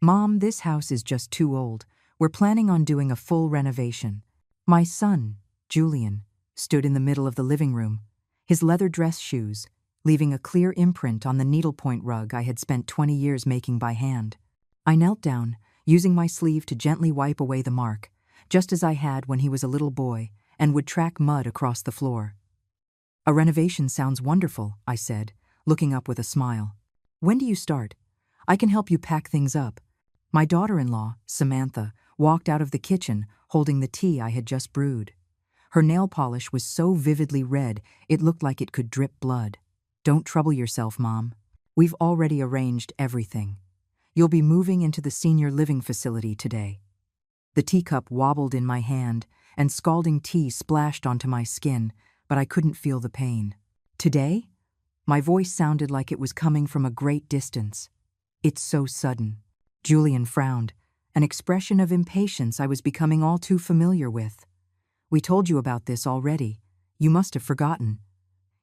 "Mom, this house is just too old. We're planning on doing a full renovation." My son, Julian, stood in the middle of the living room, his leather dress shoes leaving a clear imprint on the needlepoint rug I had spent 20 years making by hand. I knelt down, using my sleeve to gently wipe away the mark, just as I had when he was a little boy and would track mud across the floor. "A renovation sounds wonderful," I said, looking up with a smile. "When do you start? I can help you pack things up." My daughter-in-law, Samantha, walked out of the kitchen holding the tea I had just brewed. Her nail polish was so vividly red it looked like it could drip blood. "Don't trouble yourself, Mom. We've already arranged everything. You'll be moving into the senior living facility today." The teacup wobbled in my hand, and scalding tea splashed onto my skin, but I couldn't feel the pain. "Today?" My voice sounded like it was coming from a great distance. "It's so sudden." Julian frowned, an expression of impatience I was becoming all too familiar with. "We told you about this already. You must have forgotten.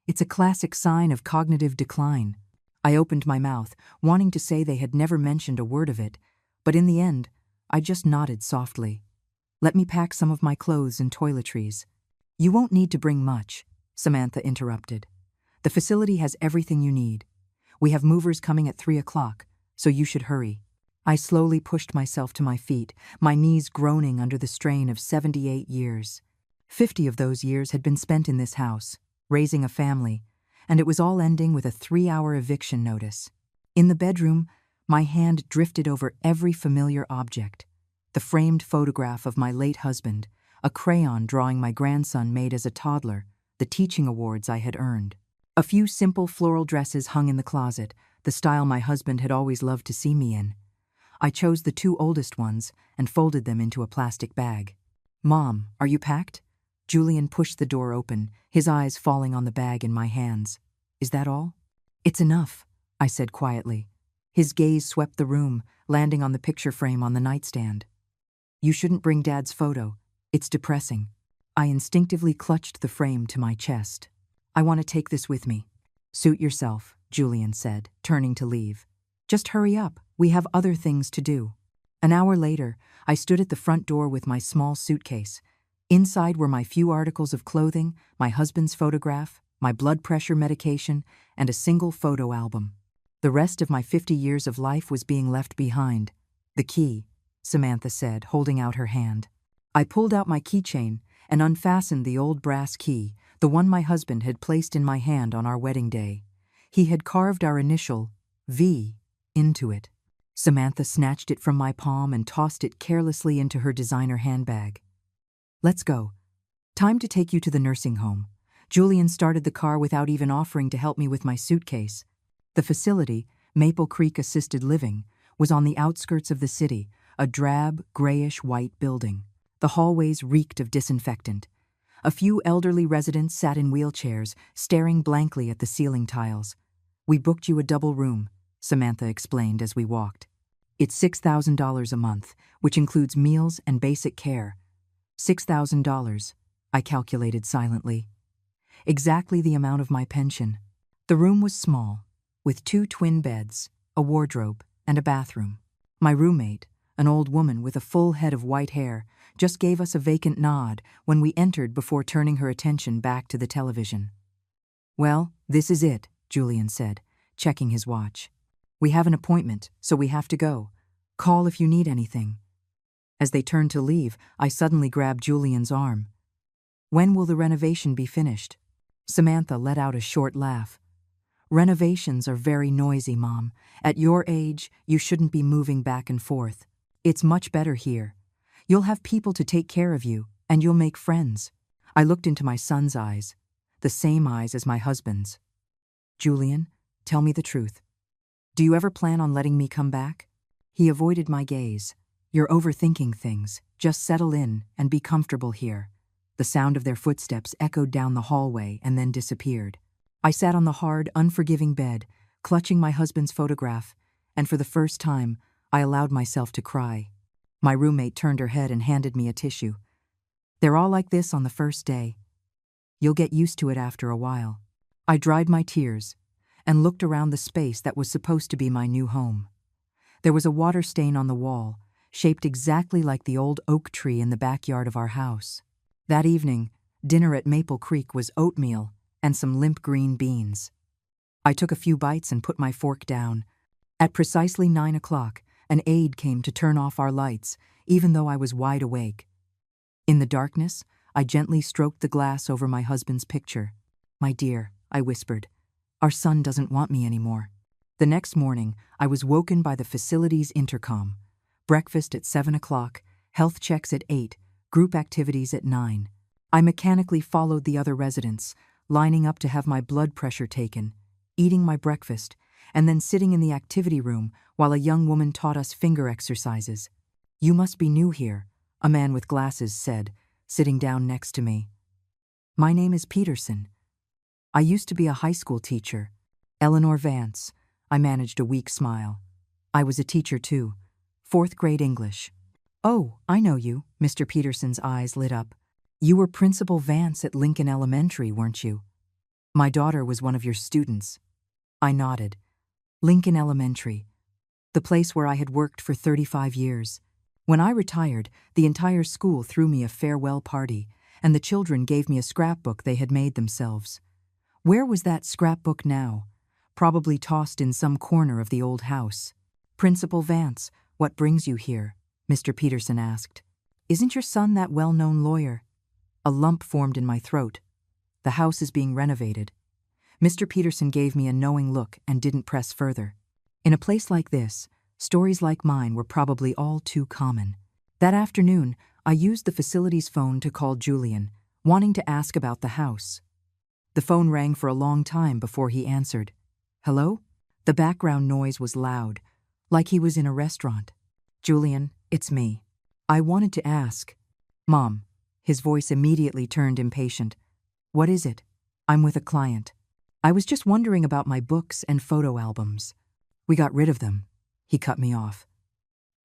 It's a classic sign of cognitive decline." I opened my mouth, wanting to say they had never mentioned a word of it, but in the end, I just nodded softly. "Let me pack some of my clothes and toiletries." "You won't need to bring much," Samantha interrupted. "The facility has everything you need. We have movers coming at 3 o'clock, so you should hurry." I slowly pushed myself to my feet, my knees groaning under the strain of 78 years. 50 of those years had been spent in this house, raising a family, and it was all ending with a 3-hour eviction notice. In the bedroom, my hand drifted over every familiar object: the framed photograph of my late husband, a crayon drawing my grandson made as a toddler, the teaching awards I had earned. A few simple floral dresses hung in the closet, the style my husband had always loved to see me in. I chose the 2 oldest ones and folded them into a plastic bag. "Mom, are you packed?" Julian pushed the door open, his eyes falling on the bag in my hands. "Is that all?" "It's enough," I said quietly. His gaze swept the room, landing on the picture frame on the nightstand. "You shouldn't bring Dad's photo. It's depressing." I instinctively clutched the frame to my chest. "I want to take this with me." "Suit yourself," Julian said, turning to leave. "Just hurry up. We have other things to do." An hour later, I stood at the front door with my small suitcase. Inside were my few articles of clothing, my husband's photograph, my blood pressure medication, and a single photo album. The rest of my 50 years of life was being left behind. "The key," Samantha said, holding out her hand. I pulled out my keychain and unfastened the old brass key, the one my husband had placed in my hand on our wedding day. He had carved our initial, V, into it. Samantha snatched it from my palm and tossed it carelessly into her designer handbag. "Let's go. Time to take you to the nursing home." Julian started the car without even offering to help me with my suitcase. The facility, Maple Creek Assisted Living, was on the outskirts of the city, a drab, grayish-white building. The hallways reeked of disinfectant. A few elderly residents sat in wheelchairs, staring blankly at the ceiling tiles. "We booked you a double room," Samantha explained as we walked. "It's $6,000 a month, which includes meals and basic care." $6,000, I calculated silently. Exactly the amount of my pension. The room was small, with 2 twin beds, a wardrobe, and a bathroom. My roommate, an old woman with a full head of white hair, just gave us a vacant nod when we entered before turning her attention back to the television. "Well, this is it," Julian said, checking his watch. "We have an appointment, so we have to go. Call if you need anything." As they turned to leave, I suddenly grabbed Julian's arm. "When will the renovation be finished?" Samantha let out a short laugh. "Renovations are very noisy, Mom. At your age, you shouldn't be moving back and forth. It's much better here. You'll have people to take care of you, and you'll make friends." I looked into my son's eyes, the same eyes as my husband's. "Julian, tell me the truth. Do you ever plan on letting me come back?" He avoided my gaze. "You're overthinking things. Just settle in and be comfortable here." The sound of their footsteps echoed down the hallway and then disappeared. I sat on the hard, unforgiving bed, clutching my husband's photograph, and for the first time, I allowed myself to cry. My roommate turned her head and handed me a tissue. "They're all like this on the first day. You'll get used to it after a while." I dried my tears and looked around the space that was supposed to be my new home. There was a water stain on the wall, shaped exactly like the old oak tree in the backyard of our house. That evening, dinner at Maple Creek was oatmeal and some limp green beans. I took a few bites and put my fork down. At precisely 9 o'clock, an aide came to turn off our lights, even though I was wide awake. In the darkness, I gently stroked the glass over my husband's picture. "My dear," I whispered, "our son doesn't want me anymore." The next morning, I was woken by the facility's intercom. Breakfast at 7 o'clock, health checks at 8, group activities at 9. I mechanically followed the other residents, lining up to have my blood pressure taken, eating my breakfast, and then sitting in the activity room while a young woman taught us finger exercises. "You must be new here," a man with glasses said, sitting down next to me. "My name is Peterson. I used to be a high school teacher." "Eleanor Vance." I managed a weak smile. "I was a teacher too. 4th grade English." "Oh, I know you." Mr. Peterson's eyes lit up. "You were Principal Vance at Lincoln Elementary, weren't you?" "My daughter was one of your students." I nodded. Lincoln Elementary, the place where I had worked for 35 years. When I retired, the entire school threw me a farewell party, and the children gave me a scrapbook they had made themselves. Where was that scrapbook now? Probably tossed in some corner of the old house. "Principal Vance, what brings you here?" Mr. Peterson asked. "Isn't your son that well-known lawyer?" A lump formed in my throat. "The house is being renovated." Mr. Peterson gave me a knowing look and didn't press further. In a place like this, stories like mine were probably all too common. That afternoon, I used the facility's phone to call Julian, wanting to ask about the house. The phone rang for a long time before he answered. "Hello?" The background noise was loud, like he was in a restaurant. "Julian, it's me. I wanted to ask." "Mom." His voice immediately turned impatient. "What is it?" "I'm with a client. I was just wondering about my books and photo albums." "We got rid of them." He cut me off.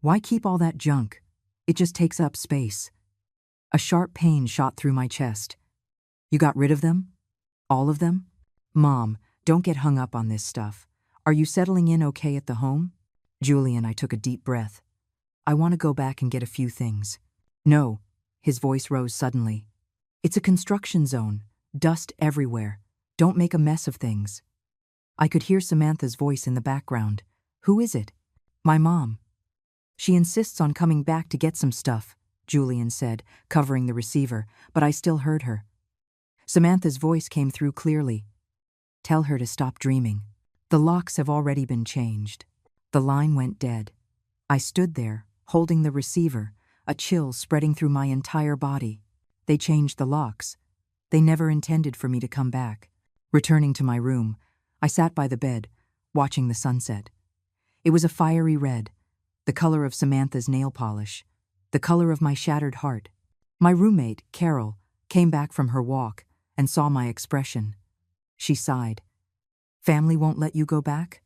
"Why keep all that junk? It just takes up space." A sharp pain shot through my chest. "You got rid of them? All of them?" "Mom, don't get hung up on this stuff. Are you settling in okay at the home?" "Julian," I took a deep breath. "I want to go back and get a few things." "No." His voice rose suddenly. "It's a construction zone. Dust everywhere. Don't make a mess of things." I could hear Samantha's voice in the background. "Who is it?" "My mom. She insists on coming back to get some stuff," Julian said, covering the receiver, but I still heard her. Samantha's voice came through clearly. "Tell her to stop dreaming. The locks have already been changed." The line went dead. I stood there, holding the receiver, a chill spreading through my entire body. They changed the locks. They never intended for me to come back. Returning to my room, I sat by the bed, watching the sunset. It was a fiery red, the color of Samantha's nail polish, the color of my shattered heart. My roommate, Carol, came back from her walk and saw my expression. She sighed. "Family won't let you go back?"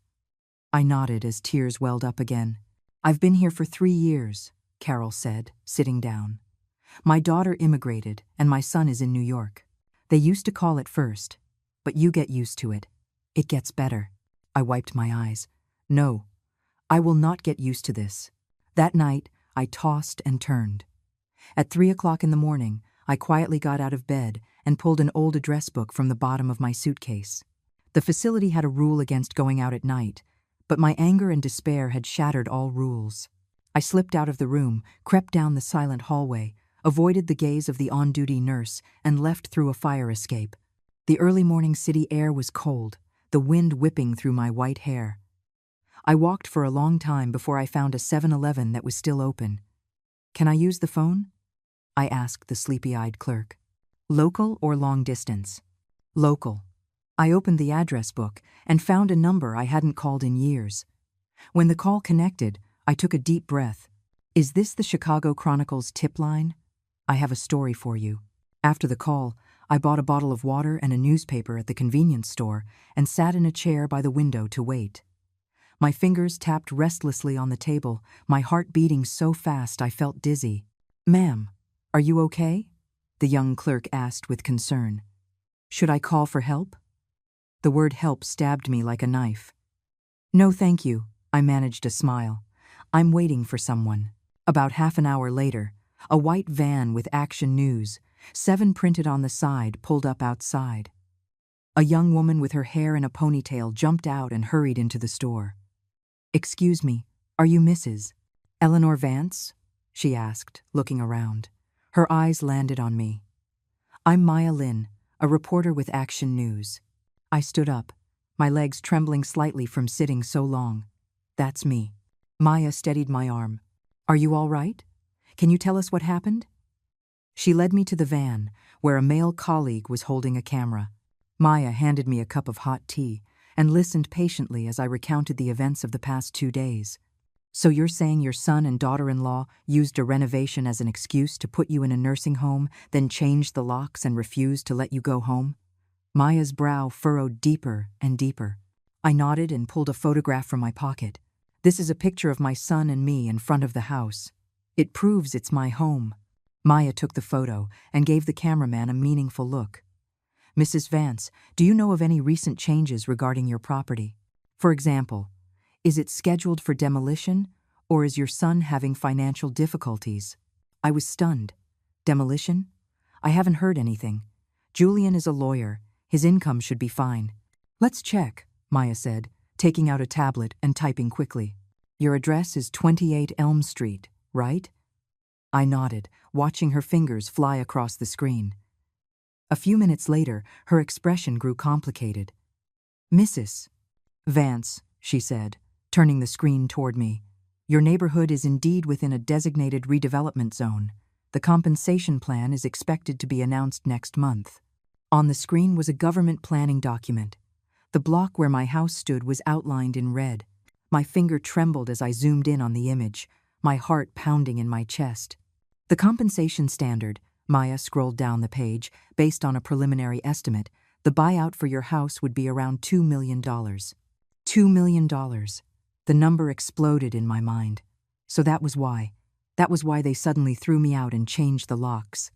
I nodded as tears welled up again. "I've been here for 3 years, Carol said, sitting down. "My daughter immigrated, and my son is in New York. They used to call it first, but you get used to it. It gets better." I wiped my eyes. "No, I will not get used to this." That night, I tossed and turned. At 3 o'clock in the morning, I quietly got out of bed and pulled an old address book from the bottom of my suitcase. The facility had a rule against going out at night, but my anger and despair had shattered all rules. I slipped out of the room, crept down the silent hallway, avoided the gaze of the on-duty nurse, and left through a fire escape. The early morning city air was cold, the wind whipping through my white hair. I walked for a long time before I found a 7-Eleven that was still open. "Can I use the phone?" I asked the sleepy-eyed clerk. "Local or long distance?" "Local." I opened the address book and found a number I hadn't called in years. When the call connected, I took a deep breath. "Is this the Chicago Chronicle's tip line? I have a story for you." After the call, I bought a bottle of water and a newspaper at the convenience store and sat in a chair by the window to wait. My fingers tapped restlessly on the table, my heart beating so fast I felt dizzy. "Ma'am, are you okay?" the young clerk asked with concern. "Should I call for help?" The word help stabbed me like a knife. "No, thank you," I managed a smile. I'm waiting for someone. About half an hour later, a white van with Action News, 7 printed on the side, pulled up outside. A young woman with her hair in a ponytail jumped out and hurried into the store. "Excuse me, are you Mrs. Eleanor Vance?" she asked, looking around. Her eyes landed on me. "I'm Maya Lynn, a reporter with Action News." I stood up, my legs trembling slightly from sitting so long. "That's me." Maya steadied my arm. "Are you all right? Can you tell us what happened?" She led me to the van, where a male colleague was holding a camera. Maya handed me a cup of hot tea and listened patiently as I recounted the events of the past 2 days. "So you're saying your son and daughter-in-law used a renovation as an excuse to put you in a nursing home, then changed the locks and refused to let you go home?" Maya's brow furrowed deeper and deeper. I nodded and pulled a photograph from my pocket. "This is a picture of my son and me in front of the house. It proves it's my home." Maya took the photo and gave the cameraman a meaningful look. "Mrs. Vance, do you know of any recent changes regarding your property? For example, is it scheduled for demolition, or is your son having financial difficulties?" I was stunned. "Demolition? I haven't heard anything. Julian is a lawyer. His income should be fine." "Let's check," Maya said, taking out a tablet and typing quickly. "Your address is 28 Elm Street, right?" I nodded, watching her fingers fly across the screen. A few minutes later, her expression grew complicated. "Mrs. Vance," she said, turning the screen toward me, "your neighborhood is indeed within a designated redevelopment zone. The compensation plan is expected to be announced next month." On the screen was a government planning document. The block where my house stood was outlined in red. My finger trembled as I zoomed in on the image, my heart pounding in my chest. "The compensation standard," Maya scrolled down the page, "based on a preliminary estimate, the buyout for your house would be around $2 million. $2 million. The number exploded in my mind. So that was why. That was why they suddenly threw me out and changed the locks.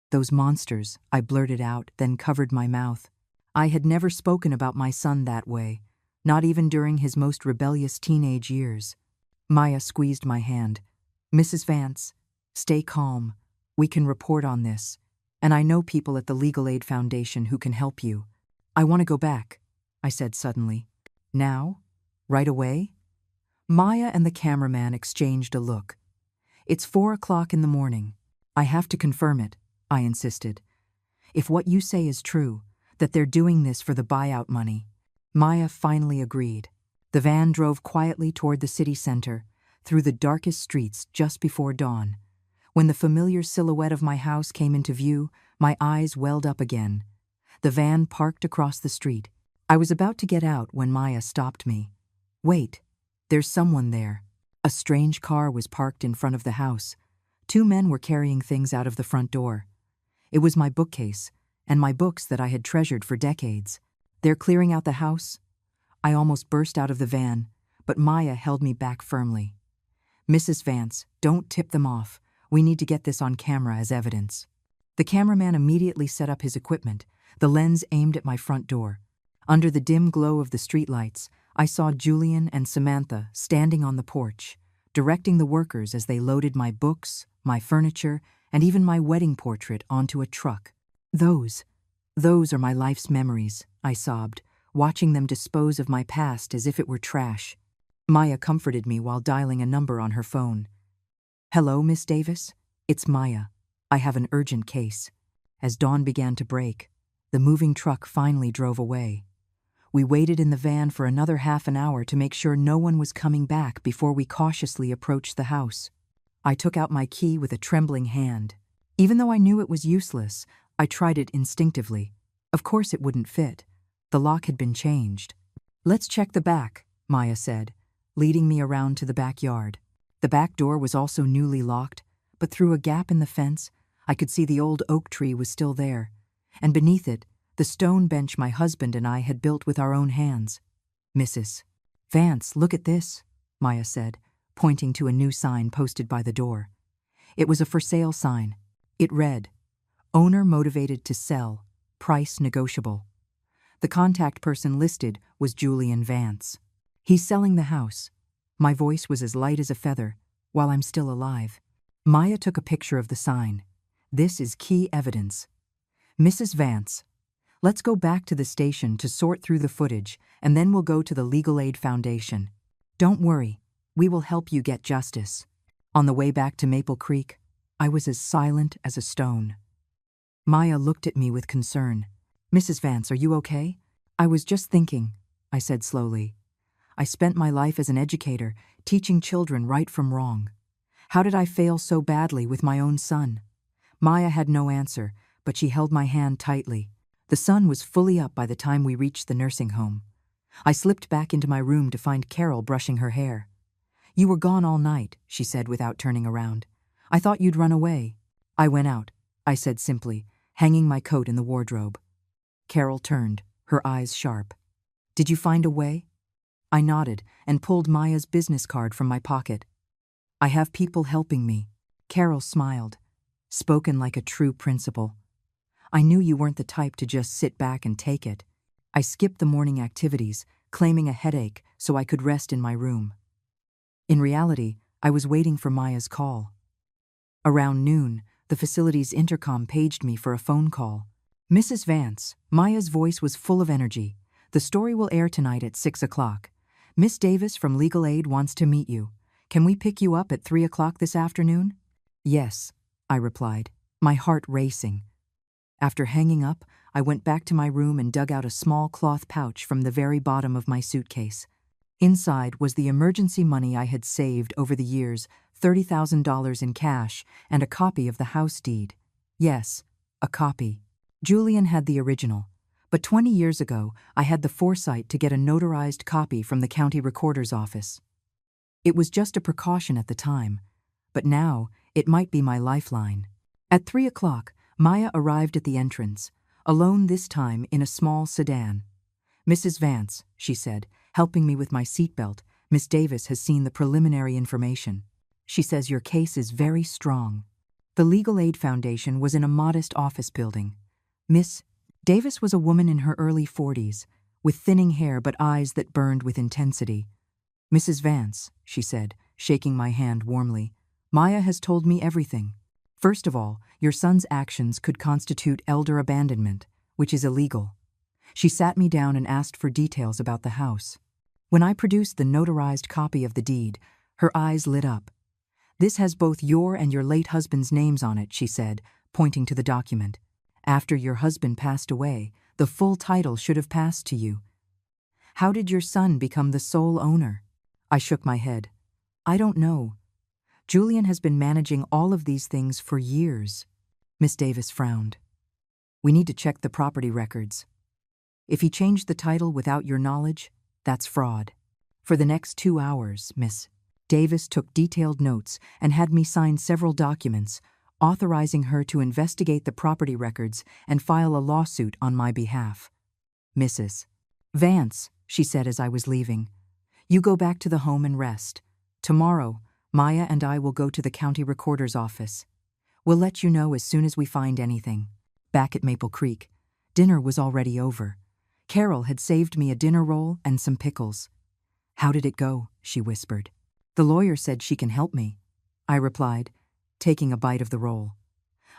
"Those monsters," I blurted out, then covered my mouth. I had never spoken about my son that way, not even during his most rebellious teenage years. Maya squeezed my hand. "Mrs. Vance, stay calm. We can report on this. And I know people at the Legal Aid Foundation who can help you." "I want to go back," I said suddenly. "Now? Right away?" Maya and the cameraman exchanged a look. "It's 4 o'clock in the morning. I have to confirm it," I insisted. "If what you say is true, that they're doing this for the buyout money." Maya finally agreed. The van drove quietly toward the city center, through the darkest streets just before dawn. When the familiar silhouette of my house came into view, my eyes welled up again. The van parked across the street. I was about to get out when Maya stopped me. "Wait, there's someone there." A strange car was parked in front of the house. 2 men were carrying things out of the front door. It was my bookcase, and my books that I had treasured for decades. "They're clearing out the house?" I almost burst out of the van, but Maya held me back firmly. "Mrs. Vance, don't tip them off. We need to get this on camera as evidence." The cameraman immediately set up his equipment, the lens aimed at my front door. Under the dim glow of the streetlights, I saw Julian and Samantha standing on the porch, directing the workers as they loaded my books, my furniture, and even my wedding portrait onto a truck. Those are my life's memories," I sobbed, watching them dispose of my past as if it were trash. Maya comforted me while dialing a number on her phone. "Hello, Miss Davis? It's Maya. I have an urgent case." As dawn began to break, the moving truck finally drove away. We waited in the van for another half an hour to make sure no one was coming back before we cautiously approached the house. I took out my key with a trembling hand. Even though I knew it was useless, I tried it instinctively. Of course it wouldn't fit. The lock had been changed. "Let's check the back," Maya said, leading me around to the backyard. The back door was also newly locked, but through a gap in the fence, I could see the old oak tree was still there, and beneath it, the stone bench my husband and I had built with our own hands. "Mrs. Vance, look at this," Maya said, pointing to a new sign posted by the door. It was a for sale sign. It read, "Owner motivated to sell, price negotiable." The contact person listed was Julian Vance. "He's selling the house. My voice was as light as a feather. While I'm still alive. Maya took a picture of the sign. This is key evidence. Mrs. Vance, let's go back to the station to sort through the footage, and then we'll go to the Legal Aid Foundation. Don't worry, we will help you get justice. On the way back to Maple Creek, I was as silent as a stone. Maya looked at me with concern. Mrs. Vance, are you okay? I was just thinking, I said slowly. I spent my life as an educator, teaching children right from wrong. How did I fail so badly with my own son? Maya had no answer, but she held my hand tightly. The sun was fully up by the time we reached the nursing home. I slipped back into my room to find Carol brushing her hair. You were gone all night, she said without turning around. I thought you'd run away. I went out, I said simply, hanging my coat in the wardrobe. Carol turned, her eyes sharp. Did you find a way? I nodded and pulled Maya's business card from my pocket. I have people helping me. Carol smiled, spoken like a true principal. I knew you weren't the type to just sit back and take it. I skipped the morning activities, claiming a headache so I could rest in my room. In reality, I was waiting for Maya's call. Around noon, the facility's intercom paged me for a phone call. Mrs. Vance, Maya's voice was full of energy. The story will air tonight at 6 o'clock. Miss Davis from Legal Aid wants to meet you. Can we pick you up at 3 o'clock this afternoon? Yes, I replied, my heart racing. After hanging up, I went back to my room and dug out a small cloth pouch from the very bottom of my suitcase. Inside was the emergency money I had saved over the years, $30,000 in cash, and a copy of the house deed. Yes, a copy. Julian had the original, but 20 years ago I had the foresight to get a notarized copy from the county recorder's office. It was just a precaution at the time, but now it might be my lifeline. At 3 o'clock, Maya arrived at the entrance, alone this time in a small sedan. Mrs. Vance, she said, helping me with my seatbelt, Miss Davis has seen the preliminary information. She says your case is very strong. The Legal Aid Foundation was in a modest office building. Miss Davis was a woman in her early 40s, with thinning hair but eyes that burned with intensity. Mrs. Vance, she said, shaking my hand warmly, Maya has told me everything. First of all, your son's actions could constitute elder abandonment, which is illegal. She sat me down and asked for details about the house. When I produced the notarized copy of the deed, her eyes lit up. This has both your and your late husband's names on it, she said, pointing to the document. After your husband passed away, the full title should have passed to you. How did your son become the sole owner? I shook my head. I don't know. Julian has been managing all of these things for years. Miss Davis frowned. We need to check the property records. If he changed the title without your knowledge, that's fraud. For the next 2 hours, Miss Davis took detailed notes and had me sign several documents, authorizing her to investigate the property records and file a lawsuit on my behalf. Mrs. Vance, she said as I was leaving, you go back to the home and rest. Tomorrow, Maya and I will go to the county recorder's office. We'll let you know as soon as we find anything. Back at Maple Creek, dinner was already over. Carol had saved me a dinner roll and some pickles. How did it go? She whispered. The lawyer said she can help me, I replied, taking a bite of the roll.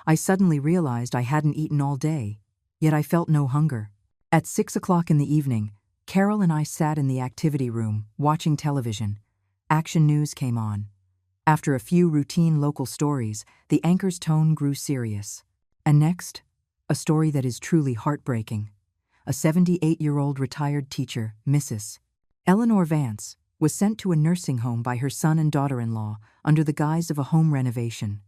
I suddenly realized I hadn't eaten all day, yet I felt no hunger. At 6 o'clock in the evening, Carol and I sat in the activity room, watching television. Action news came on. After a few routine local stories, the anchor's tone grew serious. And next, a story that is truly heartbreaking. A 78-year-old retired teacher, Mrs. Eleanor Vance, was sent to a nursing home by her son and daughter-in-law under the guise of a home renovation.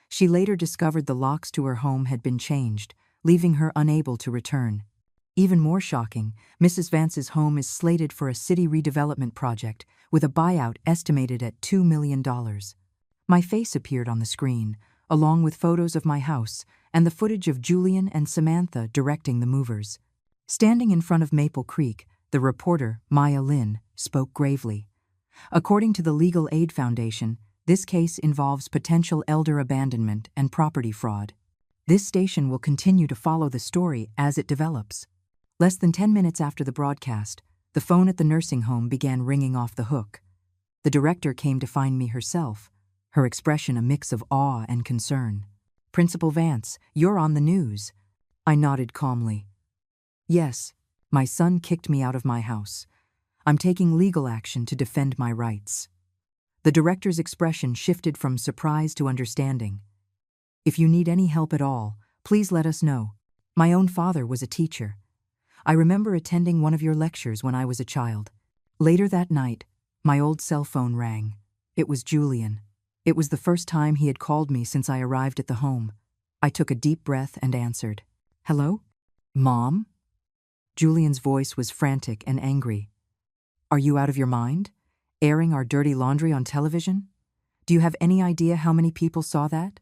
She later discovered the locks to her home had been changed, leaving her unable to return. Even more shocking, Mrs. Vance's home is slated for a city redevelopment project with a buyout estimated at $2 million. My face appeared on the screen, along with photos of my house and the footage of Julian and Samantha directing the movers. Standing in front of Maple Creek, the reporter, Maya Lynn, spoke gravely. According to the Legal Aid Foundation, this case involves potential elder abandonment and property fraud. This station will continue to follow the story as it develops. Less than 10 minutes after the broadcast, the phone at the nursing home began ringing off the hook. The director came to find me herself, her expression a mix of awe and concern. "Principal Vance, you're on the news." I nodded calmly. "Yes, my son kicked me out of my house. I'm taking legal action to defend my rights." The director's expression shifted from surprise to understanding. "If you need any help at all, please let us know. My own father was a teacher. I remember attending one of your lectures when I was a child." Later that night, my old cell phone rang. It was Julian. It was the first time he had called me since I arrived at the home. I took a deep breath and answered. "Hello? Mom?" Julian's voice was frantic and angry. "Are you out of your mind? Airing our dirty laundry on television? Do you have any idea how many people saw that?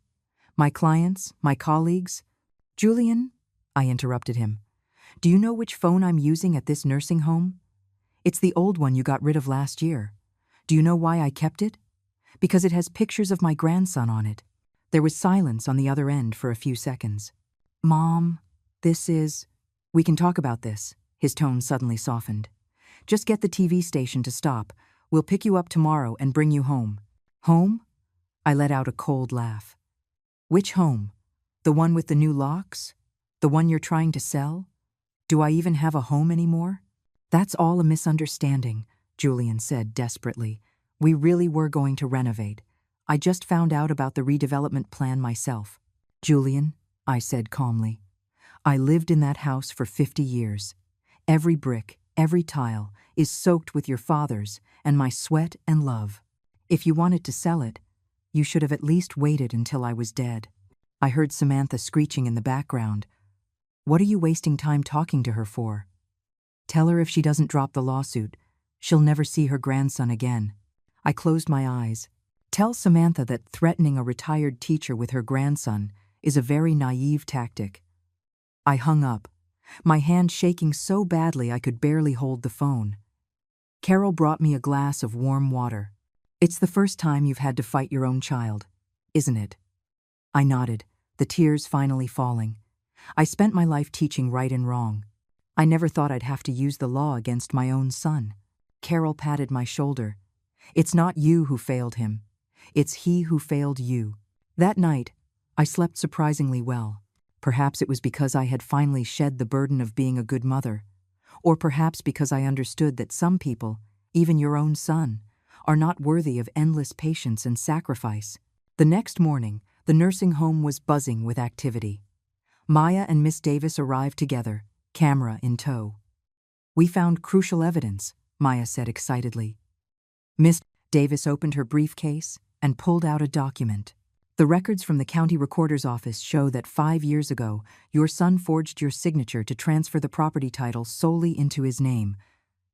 My clients, my colleagues?" "Julian," I interrupted him, "do you know which phone I'm using at this nursing home? It's the old one you got rid of last year. Do you know why I kept it? Because it has pictures of my grandson on it." There was silence on the other end for a few seconds. "Mom, we can talk about this." His tone suddenly softened. "Just get the TV station to stop. We'll pick you up tomorrow and bring you home." "Home?" I let out a cold laugh. "Which home? The one with the new locks? The one you're trying to sell? Do I even have a home anymore?" "That's all a misunderstanding," Julian said desperately. "We really were going to renovate. I just found out about the redevelopment plan myself." "Julian," I said calmly, "I lived in that house for 50 years. Every brick, every tile is soaked with your father's and my sweat and love. If you wanted to sell it, you should have at least waited until I was dead." I heard Samantha screeching in the background. "What are you wasting time talking to her for? Tell her if she doesn't drop the lawsuit, she'll never see her grandson again." I closed my eyes. Tell Samantha that threatening a retired teacher with her grandson is a very naive tactic. I hung up, my hand shaking so badly I could barely hold the phone. Carol brought me a glass of warm water. "It's the first time you've had to fight your own child, isn't it?" I nodded, the tears finally falling. I spent my life teaching right and wrong. I never thought I'd have to use the law against my own son. Carol patted my shoulder. "It's not you who failed him. It's he who failed you." That night, I slept surprisingly well. Perhaps it was because I had finally shed the burden of being a good mother, or perhaps because I understood that some people, even your own son, are not worthy of endless patience and sacrifice. The next morning, the nursing home was buzzing with activity. Maya and Miss Davis arrived together, camera in tow. "We found crucial evidence," Maya said excitedly. Miss Davis opened her briefcase and pulled out a document. "The records from the county recorder's office show that 5 years ago, your son forged your signature to transfer the property title solely into his name.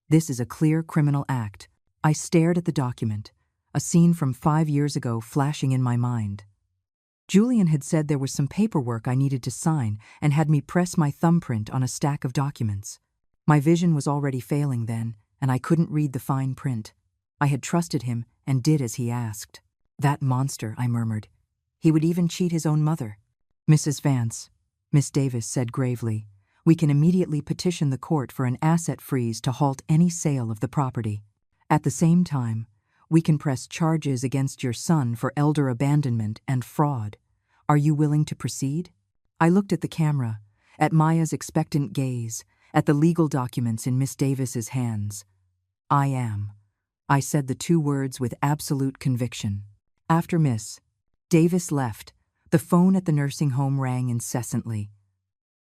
This is a clear criminal act." I stared at the document, a scene from 5 years ago flashing in my mind. Julian had said there was some paperwork I needed to sign and had me press my thumbprint on a stack of documents. My vision was already failing then, and I couldn't read the fine print. I had trusted him and did as he asked. "That monster," I murmured. "He would even cheat his own mother." "Mrs. Vance," Miss Davis said gravely, "we can immediately petition the court for an asset freeze to halt any sale of the property. At the same time, we can press charges against your son for elder abandonment and fraud. Are you willing to proceed?" I looked at the camera, at Maya's expectant gaze, at the legal documents in Miss Davis's hands. "I am." I said the two words with absolute conviction. After Miss Davis left, the phone at the nursing home rang incessantly.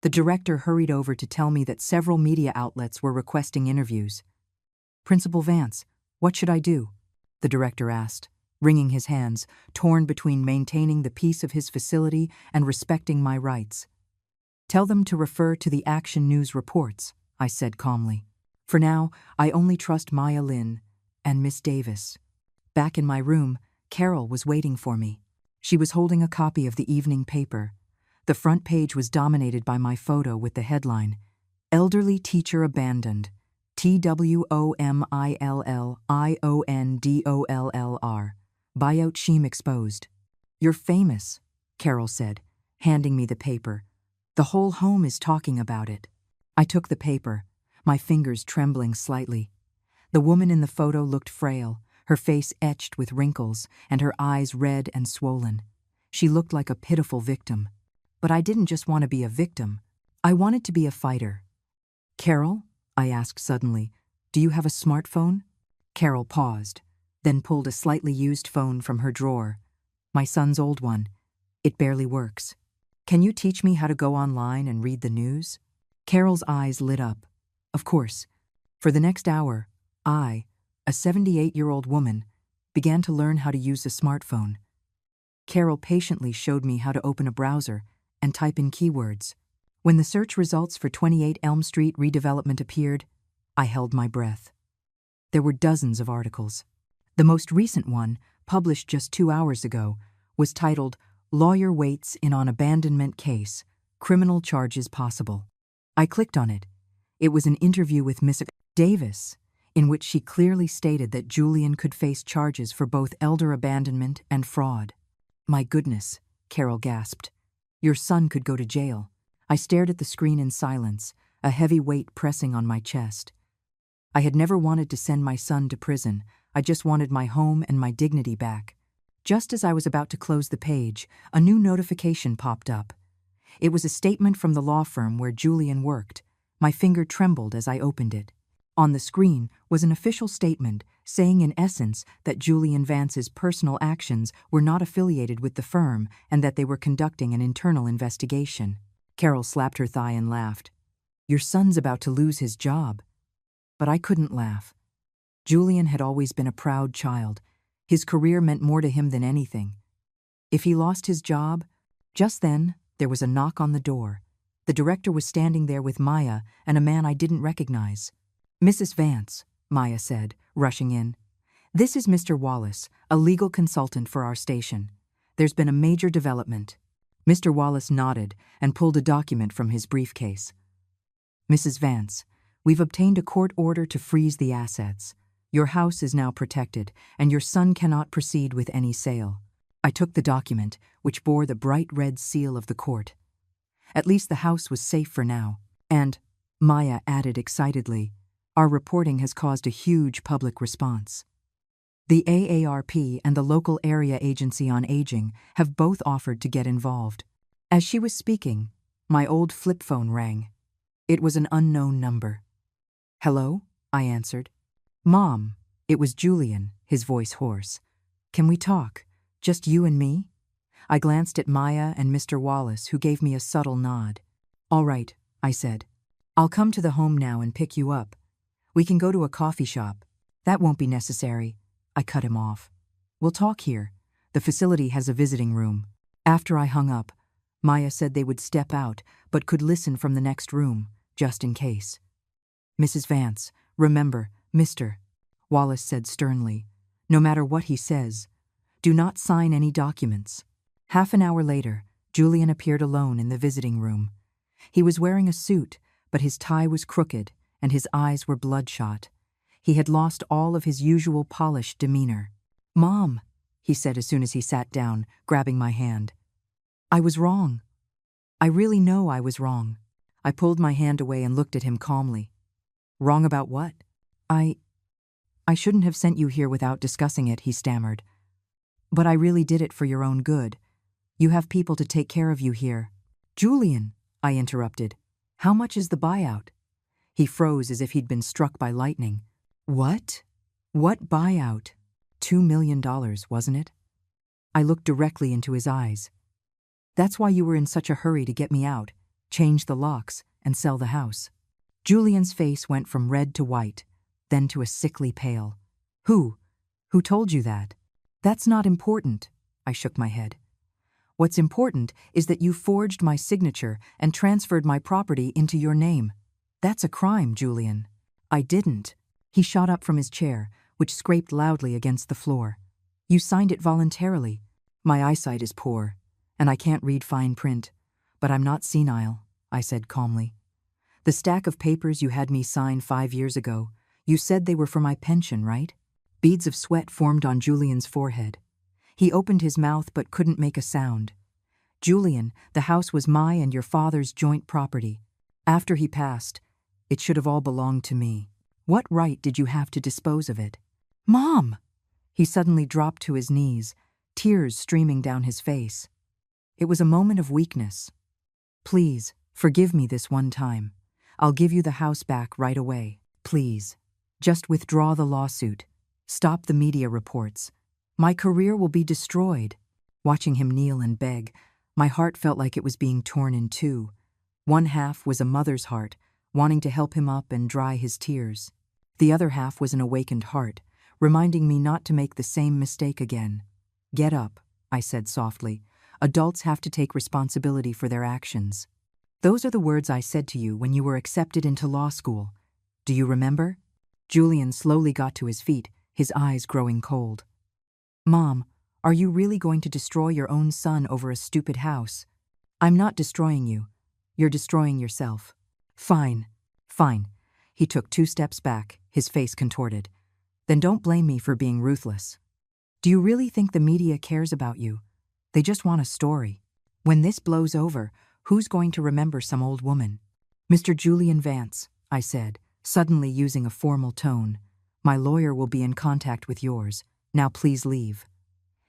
The director hurried over to tell me that several media outlets were requesting interviews. "Principal Vance, what should I do?" the director asked, wringing his hands, torn between maintaining the peace of his facility and respecting my rights. "Tell them to refer to the Action News reports," I said calmly. "For now, I only trust Maya Lynn and Miss Davis." Back in my room, Carol was waiting for me. She was holding a copy of the evening paper. The front page was dominated by my photo with the headline, "Elderly Teacher Abandoned, TWOMILLIONDOLLR, Buyout Scheme Exposed." "You're famous," Carol said, handing me the paper. "The whole home is talking about it." I took the paper, my fingers trembling slightly. The woman in the photo looked frail, her face etched with wrinkles and her eyes red and swollen. She looked like a pitiful victim. But I didn't just want to be a victim. I wanted to be a fighter. "Carol?" I asked suddenly. "Do you have a smartphone?" Carol paused, then pulled a slightly used phone from her drawer. "My son's old one. It barely works. Can you teach me how to go online and read the news?" Carol's eyes lit up. Of course. For the next hour, I, a 78-year-old woman, began to learn how to use a smartphone. Carol patiently showed me how to open a browser and type in keywords. When the search results for 28 Elm Street redevelopment appeared, I held my breath. There were dozens of articles. The most recent one, published just 2 hours ago, was titled, "Lawyer Waits in on Abandonment Case, Criminal Charges Possible." I clicked on it. It was an interview with Miss Davis, in which she clearly stated that Julian could face charges for both elder abandonment and fraud. "My goodness," Carol gasped. "Your son could go to jail." I stared at the screen in silence, a heavy weight pressing on my chest. I had never wanted to send my son to prison. I just wanted my home and my dignity back. Just as I was about to close the page, a new notification popped up. It was a statement from the law firm where Julian worked. My finger trembled as I opened it. On the screen was an official statement saying in essence that Julian Vance's personal actions were not affiliated with the firm and that they were conducting an internal investigation. Carol slapped her thigh and laughed. "Your son's about to lose his job." But I couldn't laugh. Julian had always been a proud child. His career meant more to him than anything. If he lost his job, just then there was a knock on the door. The director was standing there with Maya and a man I didn't recognize. "Mrs. Vance," Maya said, rushing in. "This is Mr. Wallace, a legal consultant for our station. There's been a major development." Mr. Wallace nodded and pulled a document from his briefcase. "Mrs. Vance, we've obtained a court order to freeze the assets. Your house is now protected, and your son cannot proceed with any sale." I took the document, which bore the bright red seal of the court. At least the house was safe for now. And, Maya added excitedly, our reporting has caused a huge public response. The AARP and the local area agency on aging have both offered to get involved. As she was speaking, my old flip phone rang. It was an unknown number. "Hello?" I answered. "Mom," it was Julian, his voice hoarse. "Can we talk? Just you and me?" I glanced at Maya and Mr. Wallace, who gave me a subtle nod. "All right," I said. "I'll come to the home now and pick you up. We can go to a coffee shop." "That won't be necessary." I cut him off. "We'll talk here. The facility has a visiting room." After I hung up, Maya said they would step out, but could listen from the next room, just in case. "Mrs. Vance, remember, Mr. Wallace said sternly, "no matter what he says, do not sign any documents." Half an hour later, Julian appeared alone in the visiting room. He was wearing a suit, but his tie was crooked and his eyes were bloodshot. He had lost all of his usual polished demeanor. "Mom," he said as soon as he sat down, grabbing my hand. "I was wrong. I really know I was wrong." I pulled my hand away and looked at him calmly. "Wrong about what?" I shouldn't have sent you here without discussing it," he stammered. "But I really did it for your own good. You have people to take care of you here." "Julian," I interrupted, "how much is the buyout?" He froze as if he'd been struck by lightning. "What? What buyout?" $2 million, wasn't it? I looked directly into his eyes. "That's why you were in such a hurry to get me out, change the locks, and sell the house." Julian's face went from red to white, then to a sickly pale. Who told you that?" "That's not important," I shook my head. "What's important is that you forged my signature and transferred my property into your name. That's a crime, Julian." "I didn't." He shot up from his chair, which scraped loudly against the floor. "You signed it voluntarily." "My eyesight is poor, and I can't read fine print, but I'm not senile," I said calmly. "The stack of papers you had me sign 5 years ago, you said they were for my pension, right?" Beads of sweat formed on Julian's forehead. He opened his mouth but couldn't make a sound. "Julian, the house was my and your father's joint property. After he passed, it should have all belonged to me. What right did you have to dispose of it?" "Mom!" He suddenly dropped to his knees, tears streaming down his face. It was a moment of weakness. "Please, forgive me this one time. I'll give you the house back right away. Please. Just withdraw the lawsuit. Stop the media reports. My career will be destroyed." Watching him kneel and beg, my heart felt like it was being torn in two. One half was a mother's heart, wanting to help him up and dry his tears. The other half was an awakened heart, reminding me not to make the same mistake again. "Get up," I said softly. "Adults have to take responsibility for their actions." "Those are the words I said to you when you were accepted into law school. Do you remember?" Julian slowly got to his feet, his eyes growing cold. "Mom, are you really going to destroy your own son over a stupid house?" "I'm not destroying you. You're destroying yourself." "Fine, fine." He took 2 steps back, his face contorted. "Then don't blame me for being ruthless. Do you really think the media cares about you? They just want a story. When this blows over, who's going to remember some old woman?" "Mr. Julian Vance," I said, suddenly using a formal tone, "my lawyer will be in contact with yours. Now please leave."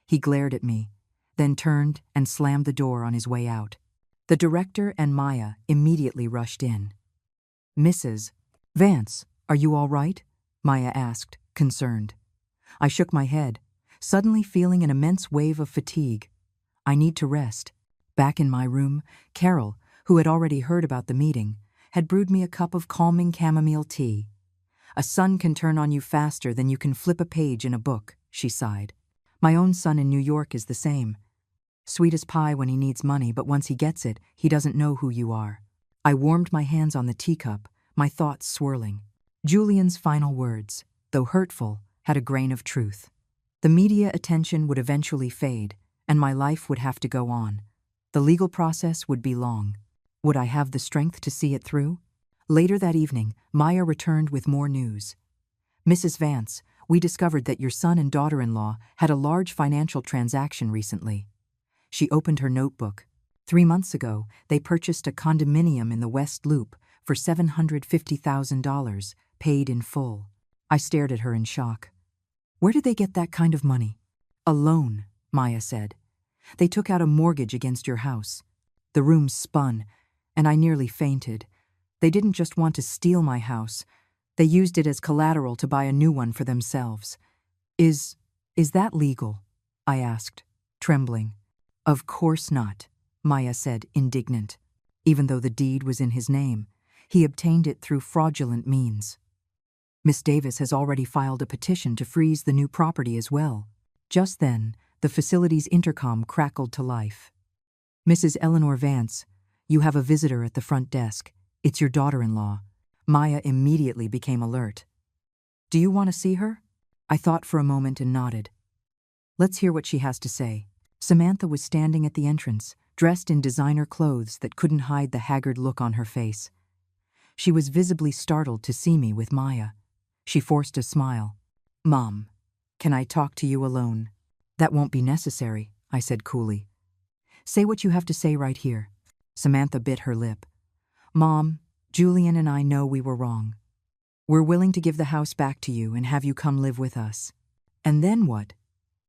He glared at me, then turned and slammed the door on his way out. The director and Maya immediately rushed in. "Mrs. Vance, are you all right?" Maya asked, concerned. I shook my head, suddenly feeling an immense wave of fatigue. "I need to rest." Back in my room, Carol, who had already heard about the meeting, had brewed me a cup of calming chamomile tea. "A son can turn on you faster than you can flip a page in a book," she sighed. "My own son in New York is the same. Sweet as pie when he needs money, but once he gets it, he doesn't know who you are." I warmed my hands on the teacup, my thoughts swirling. Julian's final words, though hurtful, had a grain of truth. The media attention would eventually fade, and my life would have to go on. The legal process would be long. Would I have the strength to see it through? Later that evening, Maya returned with more news. "Mrs. Vance, we discovered that your son and daughter-in-law had a large financial transaction recently." She opened her notebook. 3 months ago, they purchased a condominium in the West Loop for $750,000, paid in full. I stared at her in shock. "Where did they get that kind of money?" "A loan," Maya said. "They took out a mortgage against your house." The room spun, and I nearly fainted. They didn't just want to steal my house. They used it as collateral to buy a new one for themselves. Is that legal?" I asked, trembling. "Of course not," Maya said, indignant. "Even though the deed was in his name, he obtained it through fraudulent means. Miss Davis has already filed a petition to freeze the new property as well." Just then, the facility's intercom crackled to life. "Mrs. Eleanor Vance, you have a visitor at the front desk. It's your daughter-in-law." Maya immediately became alert. "Do you want to see her?" I thought for a moment and nodded. "Let's hear what she has to say." Samantha was standing at the entrance, dressed in designer clothes that couldn't hide the haggard look on her face. She was visibly startled to see me with Maya. She forced a smile. "Mom, can I talk to you alone?" "That won't be necessary," I said coolly. "Say what you have to say right here." Samantha bit her lip. "Mom, Julian and I know we were wrong. We're willing to give the house back to you and have you come live with us." "And then what?"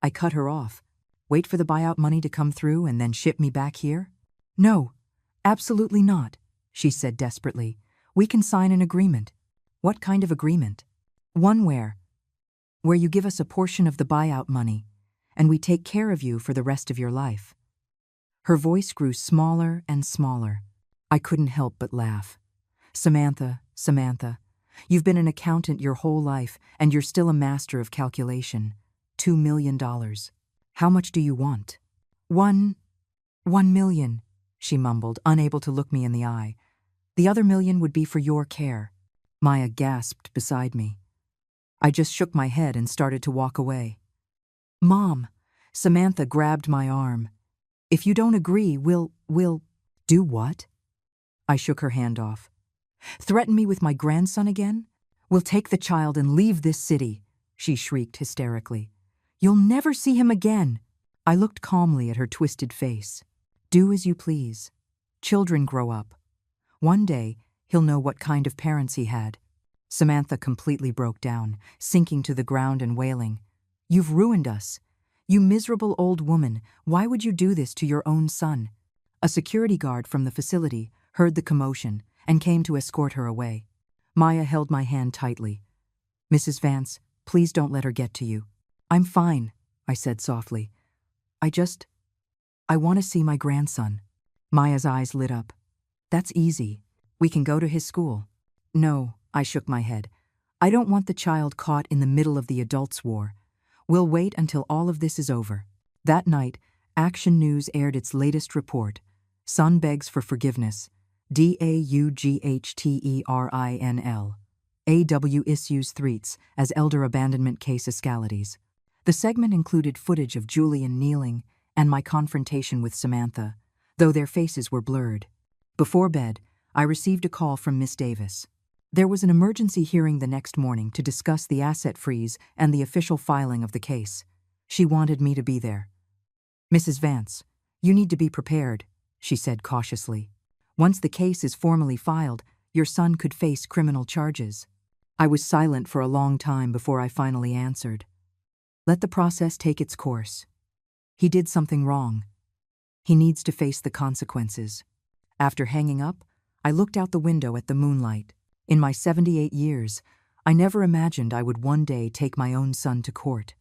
I cut her off. "Wait for the buyout money to come through and then ship me back here?" "No, absolutely not," she said desperately. "We can sign an agreement." "What kind of agreement?" "One where you give us a portion of the buyout money, and we take care of you for the rest of your life." Her voice grew smaller and smaller. I couldn't help but laugh. Samantha, you've been an accountant your whole life, and you're still a master of calculation. $2 million. How much do you want?" $1 million, she mumbled, unable to look me in the eye. "The other $1 million would be for your care." Maya gasped beside me. I just shook my head and started to walk away. "Mom," Samantha grabbed my arm. "If you don't agree, we'll..." "Do what?" I shook her hand off. "Threaten me with my grandson again? We'll take the child and leave this city," she shrieked hysterically. "You'll never see him again." I looked calmly at her twisted face. "Do as you please. Children grow up. One day, he'll know what kind of parents he had." Samantha completely broke down, sinking to the ground and wailing. You've ruined us. You miserable old woman, why would you do this to your own son? A security guard from the facility heard the commotion and came to escort her away. Maya held my hand tightly. Mrs. Vance, please don't let her get to you. I'm fine, I said softly. I want to see my grandson. Maya's eyes lit up. That's easy. We can go to his school. No, I shook my head. I don't want the child caught in the middle of the adults' war. We'll wait until all of this is over. That night, Action News aired its latest report. Son begs for forgiveness. DAUGHTERINL. AW issues threats as elder abandonment case escalates. The segment included footage of Julian kneeling and my confrontation with Samantha, though their faces were blurred. Before bed, I received a call from Miss Davis. There was an emergency hearing the next morning to discuss the asset freeze and the official filing of the case. She wanted me to be there. Mrs. Vance, you need to be prepared, she said cautiously. Once the case is formally filed, your son could face criminal charges. I was silent for a long time before I finally answered. Let the process take its course. He did something wrong. He needs to face the consequences. After hanging up, I looked out the window at the moonlight. In my 78 years, I never imagined I would one day take my own son to court.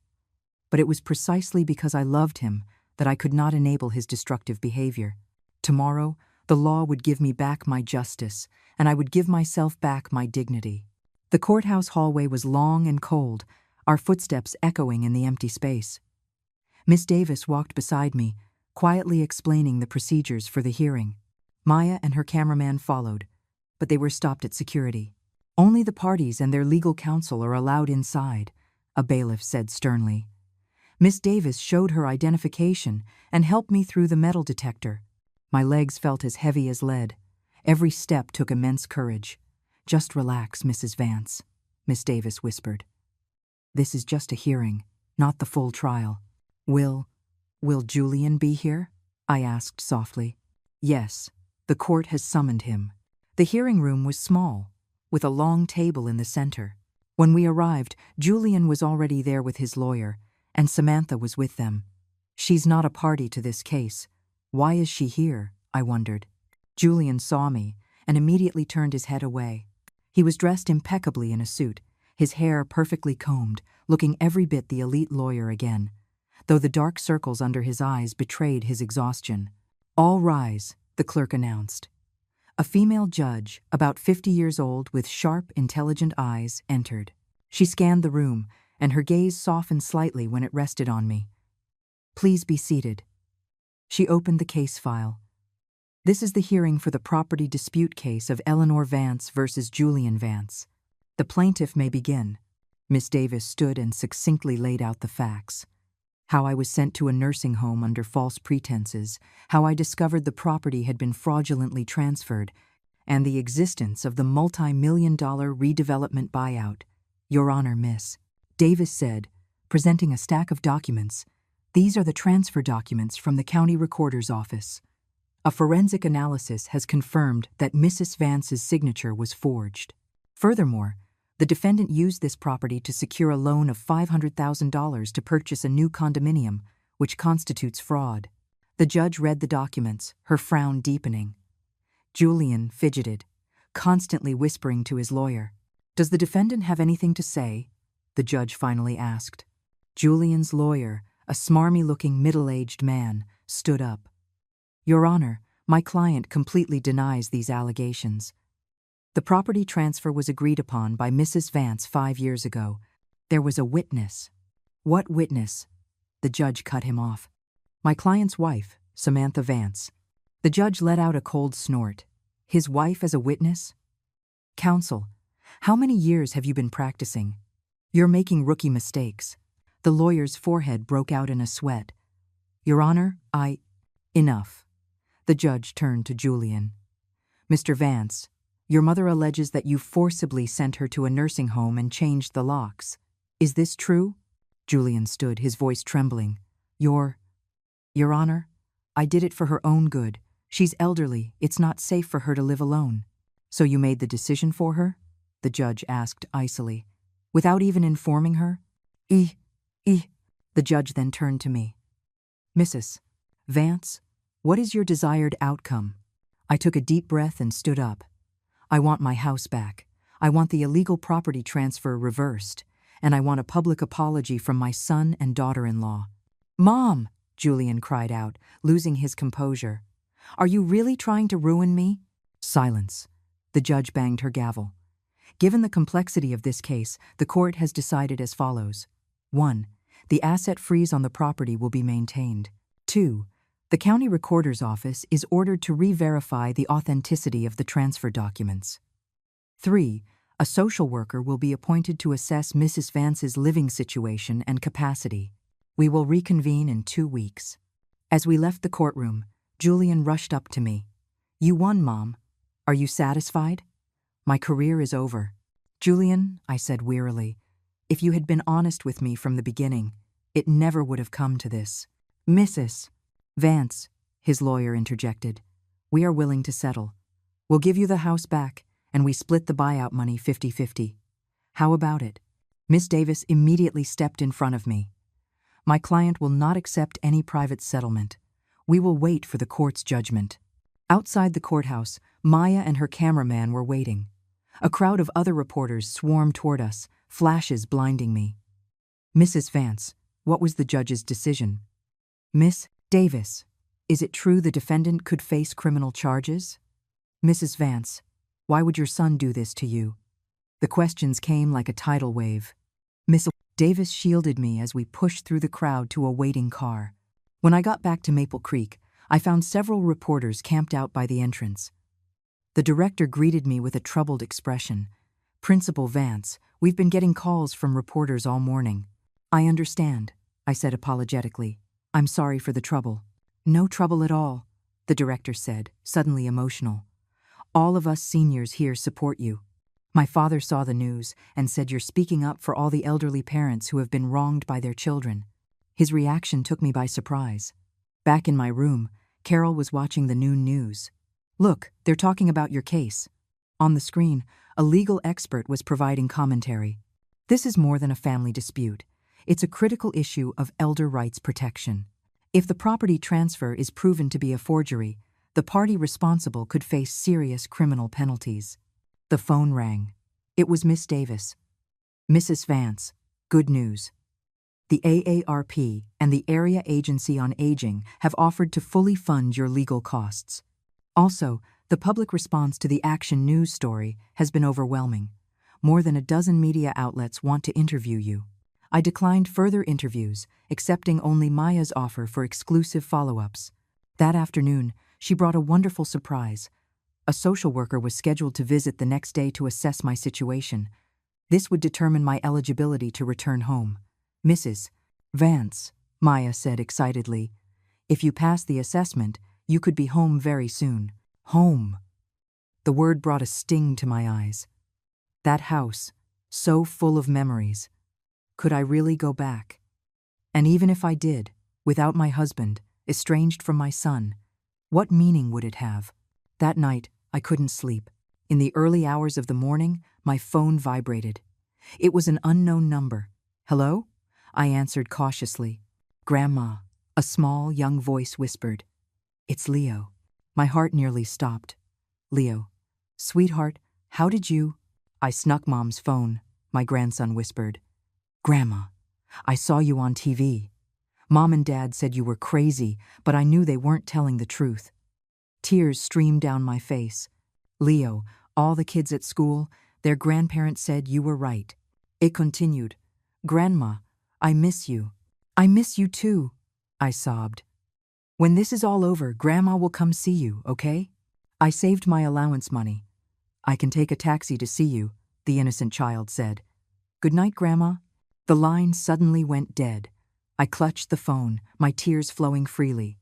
But it was precisely because I loved him that I could not enable his destructive behavior. Tomorrow, the law would give me back my justice, and I would give myself back my dignity. The courthouse hallway was long and cold, our footsteps echoing in the empty space. Miss Davis walked beside me, quietly explaining the procedures for the hearing. Maya and her cameraman followed, but they were stopped at security. Only the parties and their legal counsel are allowed inside, a bailiff said sternly. Miss Davis showed her identification and helped me through the metal detector. My legs felt as heavy as lead. Every step took immense courage. Just relax, Mrs. Vance, Miss Davis whispered. This is just a hearing, not the full trial. Will Julian be here? I asked softly. Yes, the court has summoned him. The hearing room was small, with a long table in the center. When we arrived, Julian was already there with his lawyer, and Samantha was with them. She's not a party to this case. Why is she here? I wondered. Julian saw me and immediately turned his head away. He was dressed impeccably in a suit, his hair perfectly combed, looking every bit the elite lawyer again, though the dark circles under his eyes betrayed his exhaustion. All rise, the clerk announced. A female judge, about 50 years old with sharp, intelligent eyes, entered. She scanned the room, and her gaze softened slightly when it rested on me. Please be seated. She opened the case file. This is the hearing for the property dispute case of Eleanor Vance versus Julian Vance. The plaintiff may begin. Miss Davis stood and succinctly laid out the facts. How I was sent to a nursing home under false pretenses, how I discovered the property had been fraudulently transferred, and the existence of the multi-million-dollar redevelopment buyout. Your Honor, Miss Davis said, presenting a stack of documents. These are the transfer documents from the county recorder's office. A forensic analysis has confirmed that Mrs. Vance's signature was forged. Furthermore, the defendant used this property to secure a loan of $500,000 to purchase a new condominium, which constitutes fraud. The judge read the documents, her frown deepening. Julian fidgeted, constantly whispering to his lawyer. Does the defendant have anything to say? The judge finally asked. Julian's lawyer, a smarmy-looking middle-aged man, stood up. Your Honor, my client completely denies these allegations. The property transfer was agreed upon by Mrs. Vance 5 years ago. There was a witness. What witness? The judge cut him off. My client's wife, Samantha Vance. The judge let out a cold snort. His wife as a witness? Counsel, how many years have you been practicing? You're making rookie mistakes. The lawyer's forehead broke out in a sweat. Your Honor, Enough. The judge turned to Julian. Mr. Vance, your mother alleges that you forcibly sent her to a nursing home and changed the locks. Is this true? Julian stood, his voice trembling. Your Honor, I did it for her own good. She's elderly. It's not safe for her to live alone. So you made the decision for her? The judge asked icily. Without even informing her? The judge then turned to me. Mrs. Vance, what is your desired outcome? I took a deep breath and stood up. I want my house back. I want the illegal property transfer reversed. And I want a public apology from my son and daughter-in-law. Mom, Julian cried out, losing his composure. Are you really trying to ruin me? Silence. The judge banged her gavel. Given the complexity of this case, the court has decided as follows. 1. The asset freeze on the property will be maintained. 2. The county recorder's office is ordered to re-verify the authenticity of the transfer documents. 3. A social worker will be appointed to assess Mrs. Vance's living situation and capacity. We will reconvene in 2 weeks. As we left the courtroom, Julian rushed up to me. You won, Mom. Are you satisfied? My career is over. Julian, I said wearily, if you had been honest with me from the beginning, it never would have come to this. Mrs. Vance, his lawyer interjected, we are willing to settle. We'll give you the house back, and we split the buyout money 50-50. How about it? Miss Davis immediately stepped in front of me. My client will not accept any private settlement. We will wait for the court's judgment. Outside the courthouse, Maya and her cameraman were waiting. A crowd of other reporters swarmed toward us, flashes blinding me. Mrs. Vance, what was the judge's decision? Miss Davis, is it true the defendant could face criminal charges? Mrs. Vance, why would your son do this to you? The questions came like a tidal wave. Miss Davis shielded me as we pushed through the crowd to a waiting car. When I got back to Maple Creek, I found several reporters camped out by the entrance. The director greeted me with a troubled expression. Principal Vance, we've been getting calls from reporters all morning. I understand, I said apologetically. I'm sorry for the trouble. No trouble at all, the director said, suddenly emotional. All of us seniors here support you. My father saw the news and said you're speaking up for all the elderly parents who have been wronged by their children. His reaction took me by surprise. Back in my room, Carol was watching the noon news. Look, they're talking about your case. On the screen, a legal expert was providing commentary. This is more than a family dispute. It's a critical issue of elder rights protection. If the property transfer is proven to be a forgery, the party responsible could face serious criminal penalties. The phone rang. It was Miss Davis. Mrs. Vance, good news. The AARP and the Area Agency on Aging have offered to fully fund your legal costs. Also, the public response to the Action News story has been overwhelming. More than a dozen media outlets want to interview you. I declined further interviews, accepting only Maya's offer for exclusive follow-ups. That afternoon, she brought a wonderful surprise. A social worker was scheduled to visit the next day to assess my situation. This would determine my eligibility to return home. Mrs. Vance, Maya said excitedly, if you pass the assessment, you could be home very soon. Home. The word brought a sting to my eyes. That house, so full of memories. Could I really go back? And even if I did, without my husband, estranged from my son, what meaning would it have? That night, I couldn't sleep. In the early hours of the morning, my phone vibrated. It was an unknown number. Hello? I answered cautiously. Grandma, a small, young voice whispered. It's Leo. My heart nearly stopped. Leo. Sweetheart, how did you? I snuck Mom's phone, my grandson whispered. Grandma, I saw you on TV. Mom and Dad said you were crazy, but I knew they weren't telling the truth. Tears streamed down my face. Leo, all the kids at school, their grandparents said you were right. It continued. Grandma, I miss you. I miss you too, I sobbed. When this is all over, Grandma will come see you, okay? I saved my allowance money. I can take a taxi to see you, the innocent child said. Good night, Grandma. The line suddenly went dead. I clutched the phone, my tears flowing freely.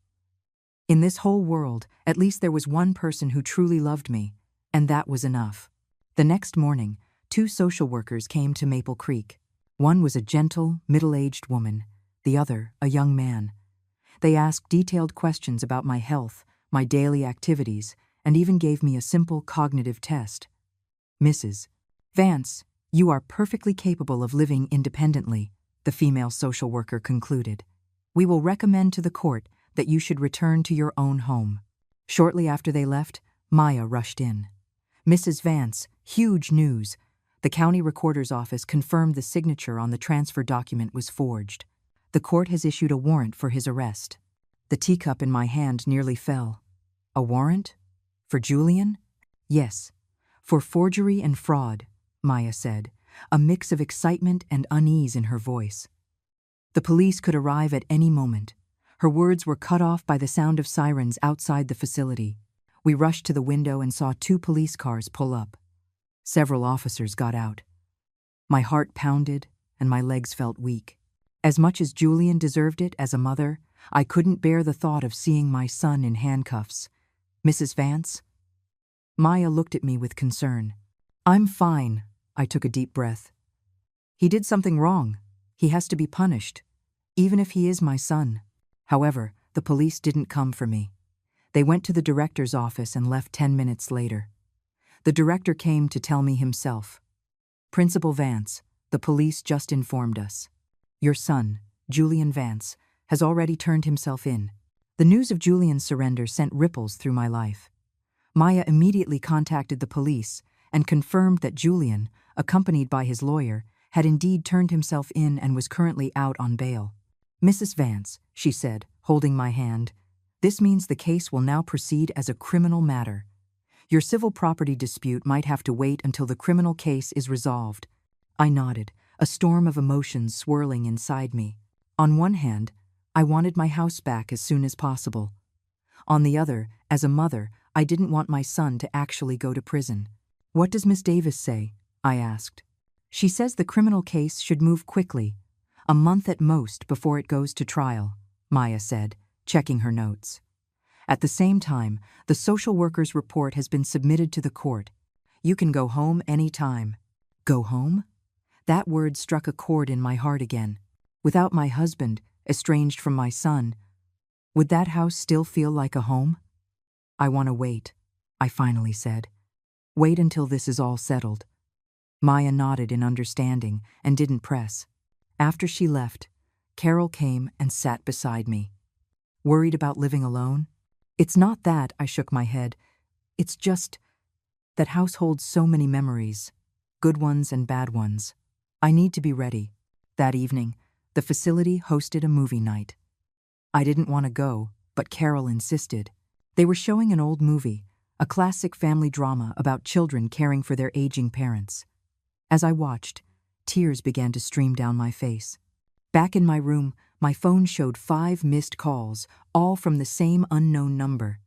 In this whole world, at least there was one person who truly loved me, and that was enough. The next morning, 2 social workers came to Maple Creek. One was a gentle, middle-aged woman, the other a young man. They asked detailed questions about my health, my daily activities, and even gave me a simple cognitive test. Mrs. Vance, you are perfectly capable of living independently, the female social worker concluded. We will recommend to the court that you should return to your own home. Shortly after they left, Maya rushed in. Mrs. Vance, huge news. The county recorder's office confirmed the signature on the transfer document was forged. The court has issued a warrant for his arrest. The teacup in my hand nearly fell. A warrant? For Julian? Yes. For forgery and fraud, Maya said, a mix of excitement and unease in her voice. The police could arrive at any moment. Her words were cut off by the sound of sirens outside the facility. We rushed to the window and saw 2 police cars pull up. Several officers got out. My heart pounded and my legs felt weak. As much as Julian deserved it as a mother, I couldn't bear the thought of seeing my son in handcuffs. Mrs. Vance? Maya looked at me with concern. I'm fine, I took a deep breath. He did something wrong. He has to be punished, even if he is my son. However, the police didn't come for me. They went to the director's office and left 10 minutes later. The director came to tell me himself. Principal Vance, the police just informed us. Your son, Julian Vance, has already turned himself in. The news of Julian's surrender sent ripples through my life. Maya immediately contacted the police and confirmed that Julian, accompanied by his lawyer, had indeed turned himself in and was currently out on bail. Mrs. Vance, she said, holding my hand, this means the case will now proceed as a criminal matter. Your civil property dispute might have to wait until the criminal case is resolved. I nodded, a storm of emotions swirling inside me. On one hand, I wanted my house back as soon as possible. On the other, as a mother, I didn't want my son to actually go to prison. What does Miss Davis say? I asked. She says the criminal case should move quickly, a month at most before it goes to trial, Maya said, checking her notes. At the same time, the social worker's report has been submitted to the court. You can go home any time. Go home? That word struck a chord in my heart again. Without my husband, estranged from my son, would that house still feel like a home? I want to wait, I finally said. Wait until this is all settled. Maya nodded in understanding and didn't press. After she left, Carol came and sat beside me. Worried about living alone? It's not that, I shook my head. It's just that house holds so many memories, good ones and bad ones. I need to be ready. That evening, the facility hosted a movie night. I didn't want to go, but Carol insisted. They were showing an old movie, a classic family drama about children caring for their aging parents. As I watched, tears began to stream down my face. Back in my room, my phone showed 5 missed calls, all from the same unknown number.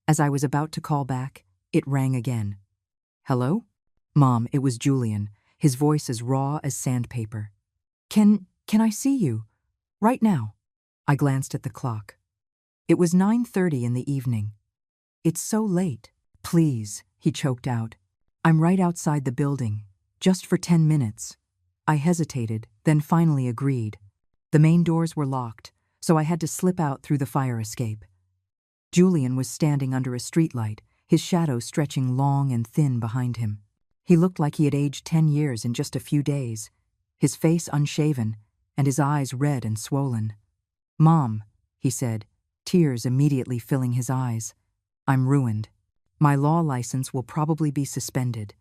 As I was about to call back, it rang again. Hello? Mom, it was Julian, his voice as raw as sandpaper. Can I see you? Right now. I glanced at the clock. It was 9:30 in the evening. It's so late. Please, he choked out. I'm right outside the building, just for 10 minutes. I hesitated, then finally agreed. The main doors were locked, so I had to slip out through the fire escape. Julian was standing under a streetlight, his shadow stretching long and thin behind him. He looked like he had aged 10 years in just a few days, his face unshaven and his eyes red and swollen. Mom, he said, tears immediately filling his eyes. I'm ruined. My law license will probably be suspended.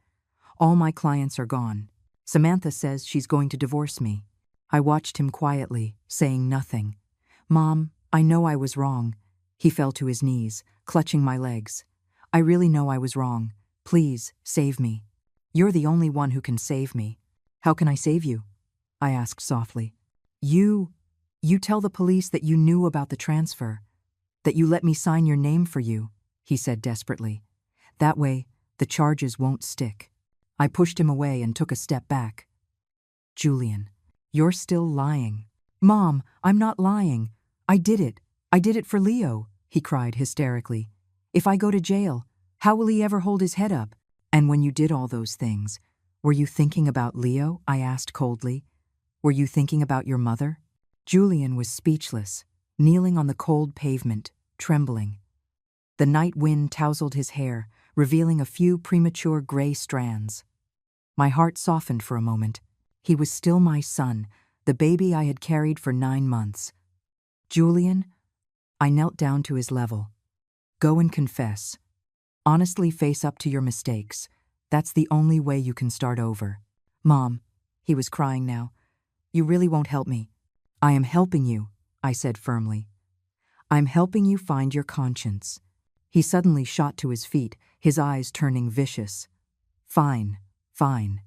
All my clients are gone. Samantha says she's going to divorce me. I watched him quietly, saying nothing. Mom, I know I was wrong. He fell to his knees, clutching my legs. I really know I was wrong. Please, save me. You're the only one who can save me. How can I save you? I asked softly. You tell the police that you knew about the transfer, that you let me sign your name for you, he said desperately. That way, the charges won't stick. I pushed him away and took a step back. Julian, you're still lying. Mom, I'm not lying. I did it. I did it for Leo, he cried hysterically. If I go to jail, how will he ever hold his head up? And when you did all those things, were you thinking about Leo? I asked coldly. Were you thinking about your mother? Julian was speechless, kneeling on the cold pavement, trembling. The night wind tousled his hair, revealing a few premature gray strands. My heart softened for a moment. He was still my son, the baby I had carried for 9 months. Julian, I knelt down to his level. Go and confess. Honestly face up to your mistakes. That's the only way you can start over. Mom, he was crying now. You really won't help me. I am helping you, I said firmly. I'm helping you find your conscience. He suddenly shot to his feet, his eyes turning vicious. Fine, fine.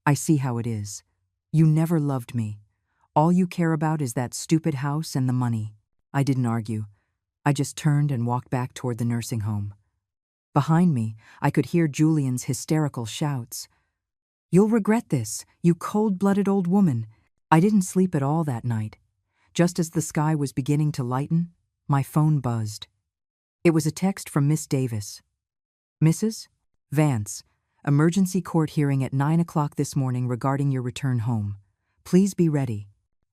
I see how it is. You never loved me. All you care about is that stupid house and the money. I didn't argue. I just turned and walked back toward the nursing home. Behind me, I could hear Julian's hysterical shouts. You'll regret this, you cold-blooded old woman. I didn't sleep at all that night. Just as the sky was beginning to lighten, my phone buzzed. It was a text from Miss Davis. Mrs. Vance, emergency court hearing at 9 o'clock this morning regarding your return home. Please be ready.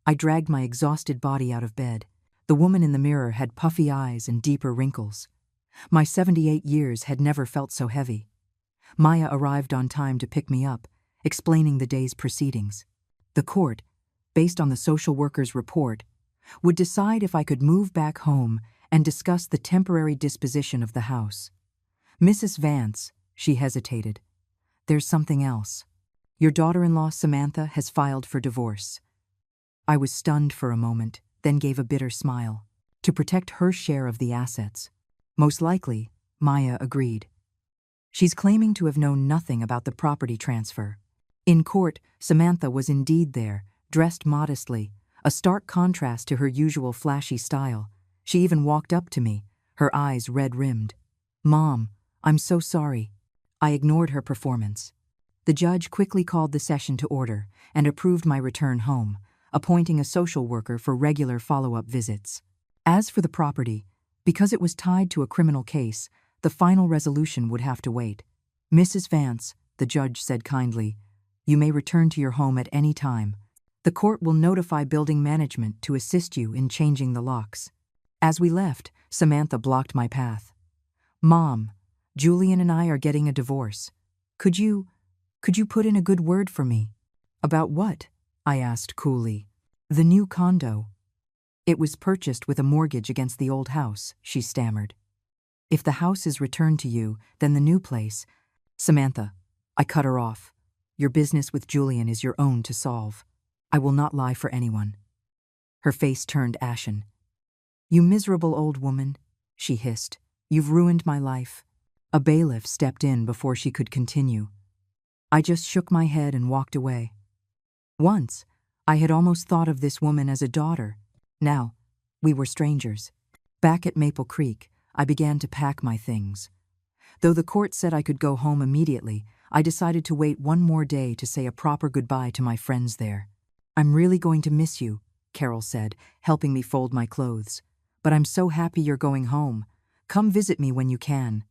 I dragged my exhausted body out of bed. The woman in the mirror had puffy eyes and deeper wrinkles. My 78 years had never felt so heavy. Maya arrived on time to pick me up, explaining the day's proceedings. The court, based on the social worker's report, would decide if I could move back home and discuss the temporary disposition of the house. Mrs. Vance, she hesitated. There's something else. Your daughter-in-law Samantha has filed for divorce. I was stunned for a moment, then gave a bitter smile. To protect her share of the assets. Most likely, Maya agreed. She's claiming to have known nothing about the property transfer. In court, Samantha was indeed there, dressed modestly, a stark contrast to her usual flashy style. She even walked up to me, her eyes red-rimmed. Mom, I'm so sorry. I ignored her performance. The judge quickly called the session to order and approved my return home, appointing a social worker for regular follow-up visits. As for the property, because it was tied to a criminal case, the final resolution would have to wait. Mrs. Vance, the judge said kindly, you may return to your home at any time. The court will notify building management to assist you in changing the locks. As we left, Samantha blocked my path. Mom, Julian and I are getting a divorce. Could you put in a good word for me? About what? I asked coolly. The new condo. It was purchased with a mortgage against the old house, she stammered. If the house is returned to you, then the new place. Samantha, I cut her off. Your business with Julian is your own to solve. I will not lie for anyone. Her face turned ashen. You miserable old woman, she hissed. You've ruined my life. A bailiff stepped in before she could continue. I just shook my head and walked away. Once, I had almost thought of this woman as a daughter. Now, we were strangers. Back at Maple Creek, I began to pack my things. Though the court said I could go home immediately, I decided to wait one more day to say a proper goodbye to my friends there. I'm really going to miss you, Carol said, helping me fold my clothes. But I'm so happy you're going home. Come visit me when you can.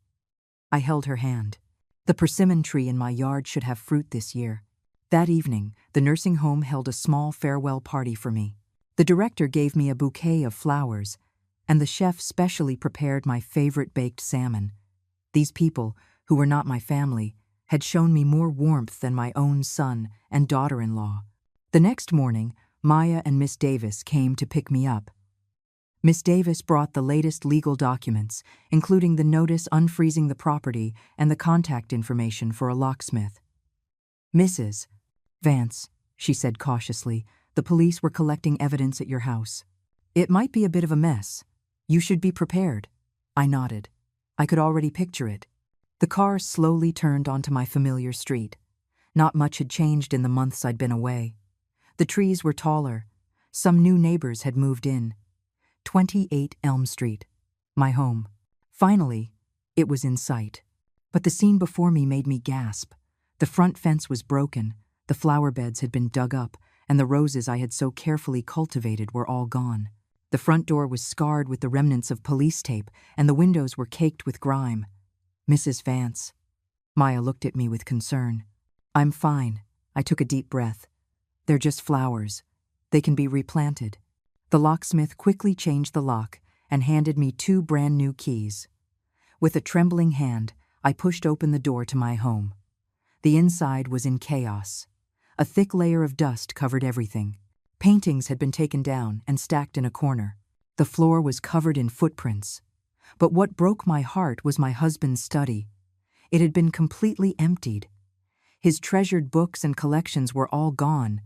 I held her hand. The persimmon tree in my yard should have fruit this year. That evening, the nursing home held a small farewell party for me. The director gave me a bouquet of flowers, and the chef specially prepared my favorite baked salmon. These people, who were not my family, had shown me more warmth than my own son and daughter-in-law. The next morning, Maya and Miss Davis came to pick me up. Miss Davis brought the latest legal documents, including the notice unfreezing the property and the contact information for a locksmith. Mrs. Vance, she said cautiously, the police were collecting evidence at your house. It might be a bit of a mess. You should be prepared. I nodded. I could already picture it. The car slowly turned onto my familiar street. Not much had changed in the months I'd been away. The trees were taller. Some new neighbors had moved in. 28 Elm Street, my home. Finally, it was in sight. But the scene before me made me gasp. The front fence was broken, the flower beds had been dug up, and the roses I had so carefully cultivated were all gone. The front door was scarred with the remnants of police tape, and the windows were caked with grime. Mrs. Vance. Maya looked at me with concern. I'm fine. I took a deep breath. They're just flowers. They can be replanted. The locksmith quickly changed the lock and handed me 2 brand new keys. With a trembling hand, I pushed open the door to my home. The inside was in chaos. A thick layer of dust covered everything. Paintings had been taken down and stacked in a corner. The floor was covered in footprints. But what broke my heart was my husband's study. It had been completely emptied. His treasured books and collections were all gone.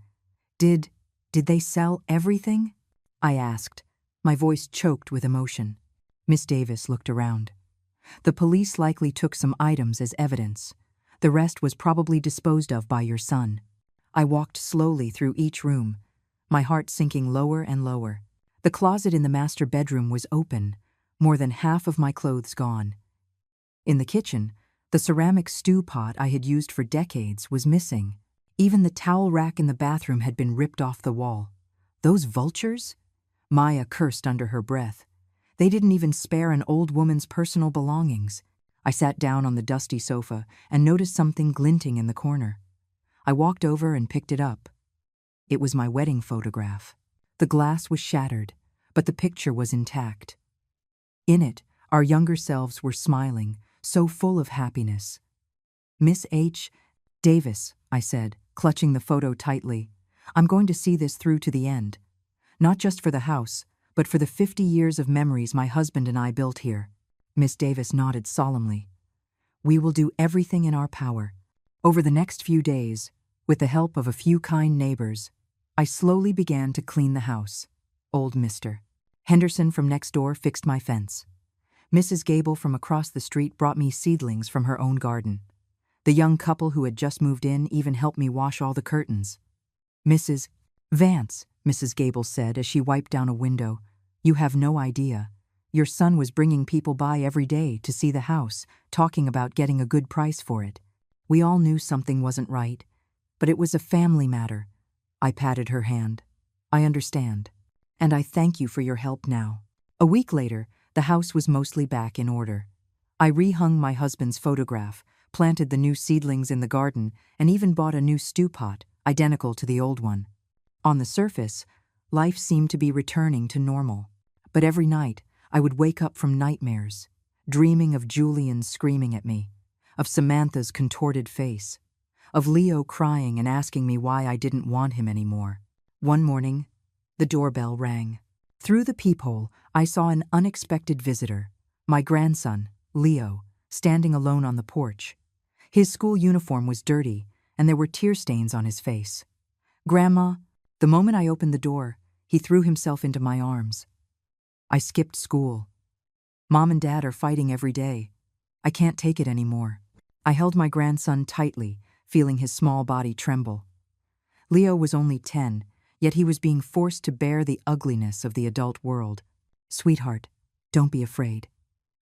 Did they sell everything? I asked, my voice choked with emotion. Miss Davis looked around. The police likely took some items as evidence. The rest was probably disposed of by your son. I walked slowly through each room, my heart sinking lower and lower. The closet in the master bedroom was open, more than half of my clothes gone. In the kitchen, the ceramic stew pot I had used for decades was missing. Even the towel rack in the bathroom had been ripped off the wall. Those vultures? Maya cursed under her breath. They didn't even spare an old woman's personal belongings. I sat down on the dusty sofa and noticed something glinting in the corner. I walked over and picked it up. It was my wedding photograph. The glass was shattered, but the picture was intact. In it, our younger selves were smiling, so full of happiness. Miss H. Davis, I said, clutching the photo tightly. I'm going to see this through to the end. Not just for the house, but for the 50 years of memories my husband and I built here. Miss Davis nodded solemnly. We will do everything in our power. Over the next few days, with the help of a few kind neighbors, I slowly began to clean the house. Old Mr. Henderson from next door fixed my fence. Mrs. Gable from across the street brought me seedlings from her own garden. The young couple who had just moved in even helped me wash all the curtains. Mrs. Vance, Mrs. Gable said as she wiped down a window, you have no idea. Your son was bringing people by every day to see the house, talking about getting a good price for it. We all knew something wasn't right, but it was a family matter. I patted her hand. I understand. And I thank you for your help now. A week later, the house was mostly back in order. I rehung my husband's photograph, planted the new seedlings in the garden, and even bought a new stew pot, identical to the old one. On the surface, life seemed to be returning to normal. But every night, I would wake up from nightmares, dreaming of Julian screaming at me, of Samantha's contorted face, of Leo crying and asking me why I didn't want him anymore. One morning, the doorbell rang. Through the peephole, I saw an unexpected visitor, my grandson, Leo, standing alone on the porch. His school uniform was dirty, and there were tear stains on his face. Grandma, the moment I opened the door, he threw himself into my arms. I skipped school. Mom and Dad are fighting every day. I can't take it anymore. I held my grandson tightly, feeling his small body tremble. Leo was only 10, yet he was being forced to bear the ugliness of the adult world. Sweetheart, don't be afraid.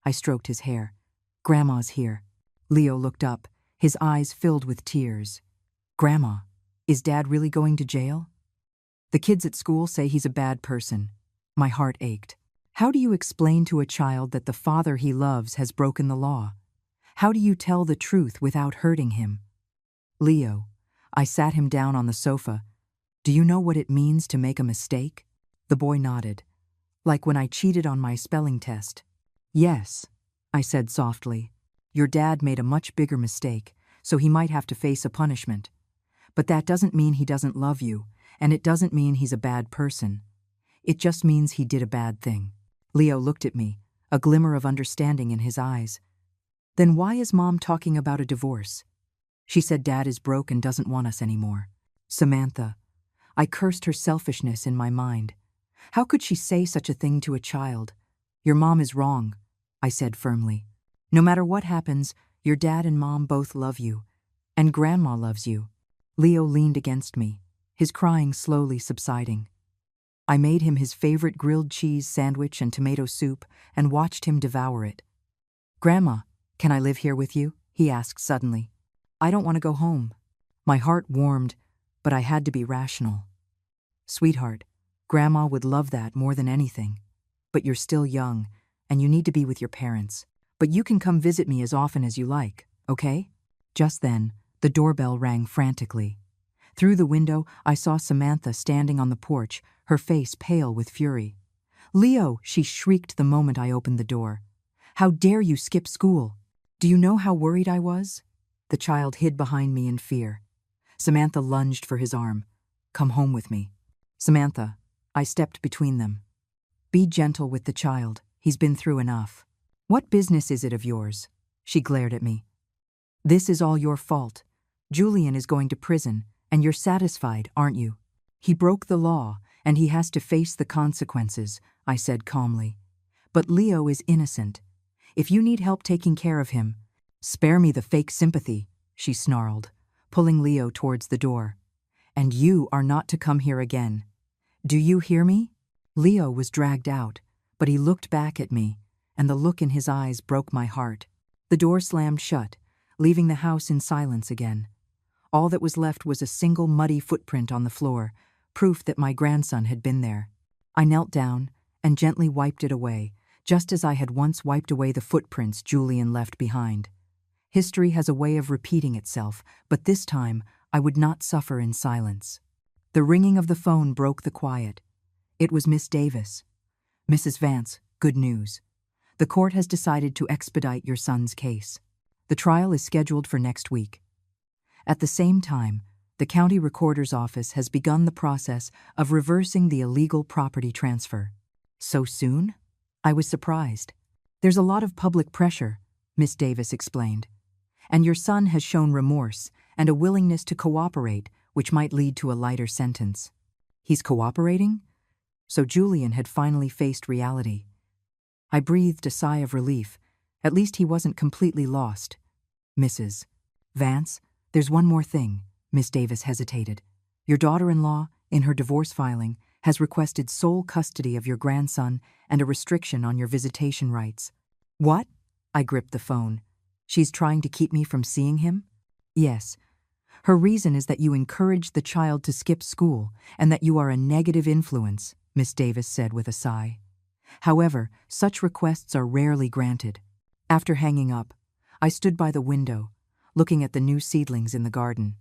I stroked his hair. Grandma's here. Leo looked up, his eyes filled with tears. Grandma, is Dad really going to jail? The kids at school say he's a bad person. My heart ached. How do you explain to a child that the father he loves has broken the law? How do you tell the truth without hurting him? Leo, I sat him down on the sofa. Do you know what it means to make a mistake? The boy nodded. Like when I cheated on my spelling test. Yes, I said softly. Your dad made a much bigger mistake, so he might have to face a punishment. But that doesn't mean he doesn't love you, and it doesn't mean he's a bad person. It just means he did a bad thing. Leo looked at me, a glimmer of understanding in his eyes. Then why is Mom talking about a divorce? She said Dad is broke and doesn't want us anymore. Samantha. I cursed her selfishness in my mind. How could she say such a thing to a child? Your mom is wrong, I said firmly. No matter what happens, your dad and mom both love you. And Grandma loves you. Leo leaned against me, his crying slowly subsiding. I made him his favorite grilled cheese sandwich and tomato soup and watched him devour it. Grandma, can I live here with you? He asked suddenly. I don't want to go home. My heart warmed, but I had to be rational. Sweetheart, Grandma would love that more than anything. But you're still young, and you need to be with your parents. But you can come visit me as often as you like, okay? Just then, the doorbell rang frantically. Through the window, I saw Samantha standing on the porch, her face pale with fury. Leo, she shrieked the moment I opened the door. How dare you skip school? Do you know how worried I was? The child hid behind me in fear. Samantha lunged for his arm. Come home with me. Samantha, I stepped between them. Be gentle with the child. He's been through enough. What business is it of yours? She glared at me. This is all your fault. Julian is going to prison, and you're satisfied, aren't you? He broke the law, and he has to face the consequences, I said calmly. But Leo is innocent. If you need help taking care of him, spare me the fake sympathy, she snarled, pulling Leo towards the door. And you are not to come here again. Do you hear me? Leo was dragged out, but he looked back at me, and the look in his eyes broke my heart. The door slammed shut, leaving the house in silence again. All that was left was a single muddy footprint on the floor, proof that my grandson had been there. I knelt down and gently wiped it away, just as I had once wiped away the footprints Julian left behind. History has a way of repeating itself, but this time I would not suffer in silence. The ringing of the phone broke the quiet. It was Miss Davis. Mrs. Vance, good news. The court has decided to expedite your son's case. The trial is scheduled for next week. At the same time, the county recorder's office has begun the process of reversing the illegal property transfer. So soon? I was surprised. There's a lot of public pressure, Miss Davis explained. And your son has shown remorse and a willingness to cooperate, which might lead to a lighter sentence. He's cooperating? So Julian had finally faced reality. I breathed a sigh of relief. At least he wasn't completely lost. Mrs. Vance, there's one more thing, Miss Davis hesitated. Your daughter-in-law, in her divorce filing, has requested sole custody of your grandson and a restriction on your visitation rights. What? I gripped the phone. She's trying to keep me from seeing him? Yes. Her reason is that you encouraged the child to skip school and that you are a negative influence, Miss Davis said with a sigh. However, such requests are rarely granted. After hanging up, I stood by the window, looking at the new seedlings in the garden.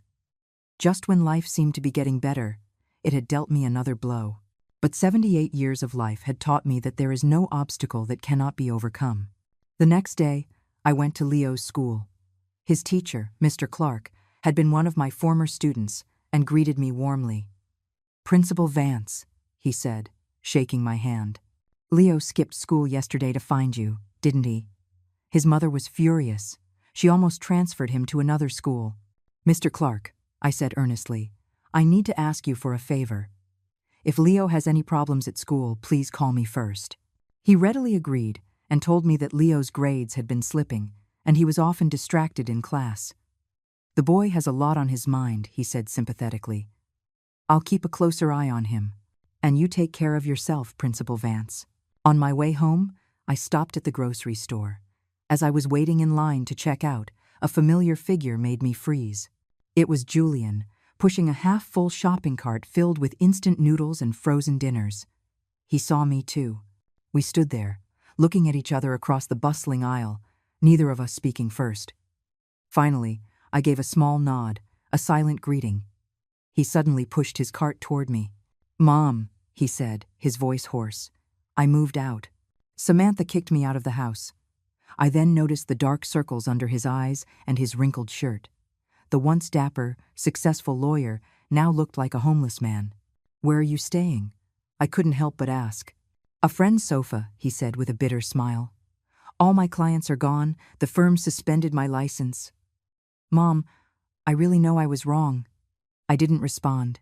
Just when life seemed to be getting better, it had dealt me another blow. But 78 years of life had taught me that there is no obstacle that cannot be overcome. The next day, I went to Leo's school. His teacher, Mr. Clark, had been one of my former students and greeted me warmly. Principal Vance, he said, shaking my hand. Leo skipped school yesterday to find you, didn't he? His mother was furious. She almost transferred him to another school. Mr. Clark, I said earnestly, I need to ask you for a favor. If Leo has any problems at school, please call me first. He readily agreed and told me that Leo's grades had been slipping, and he was often distracted in class. The boy has a lot on his mind, he said sympathetically. I'll keep a closer eye on him. And you take care of yourself, Principal Vance. On my way home, I stopped at the grocery store. As I was waiting in line to check out, a familiar figure made me freeze. It was Julian, pushing a half-full shopping cart filled with instant noodles and frozen dinners. He saw me too. We stood there, looking at each other across the bustling aisle, neither of us speaking first. Finally, I gave a small nod, a silent greeting. He suddenly pushed his cart toward me. Mom, he said, his voice hoarse. I moved out. Samantha kicked me out of the house. I then noticed the dark circles under his eyes and his wrinkled shirt. The once dapper, successful lawyer now looked like a homeless man. Where are you staying? I couldn't help but ask. A friend's sofa, he said with a bitter smile. All my clients are gone. The firm suspended my license. Mom, I really know I was wrong. I didn't respond.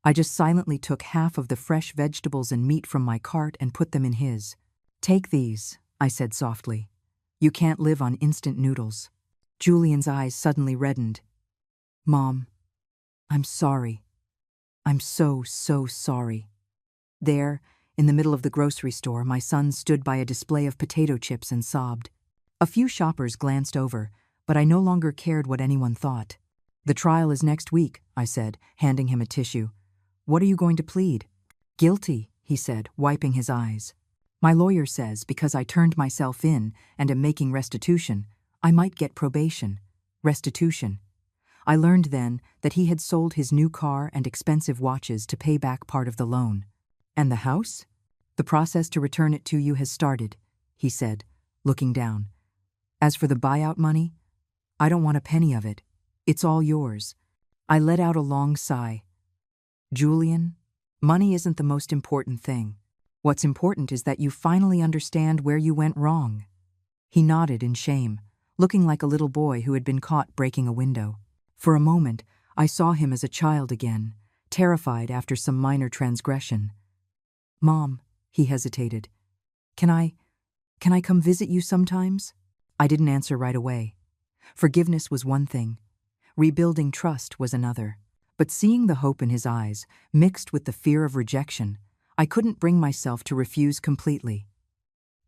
I just silently took half of the fresh vegetables and meat from my cart and put them in his. Take these, I said softly. You can't live on instant noodles. Julian's eyes suddenly reddened. Mom, I'm sorry. I'm so sorry. There, in the middle of the grocery store, my son stood by a display of potato chips and sobbed. A few shoppers glanced over, but I no longer cared what anyone thought. The trial is next week, I said, handing him a tissue. What are you going to plead? Guilty, he said, wiping his eyes. My lawyer says because I turned myself in and am making restitution, I might get probation. Restitution. I learned then that he had sold his new car and expensive watches to pay back part of the loan. And the house? The process to return it to you has started, he said, looking down. As for the buyout money, I don't want a penny of it. It's all yours. I let out a long sigh. Julian, Money isn't the most important thing. What's important is that you finally understand where you went wrong." He nodded in shame, looking like a little boy who had been caught breaking a window. For a moment, I saw him as a child again, terrified after some minor transgression. "Mom," he hesitated, Can I come visit you sometimes?" I didn't answer right away. Forgiveness was one thing. Rebuilding trust was another. But seeing the hope in his eyes, mixed with the fear of rejection, I couldn't bring myself to refuse completely.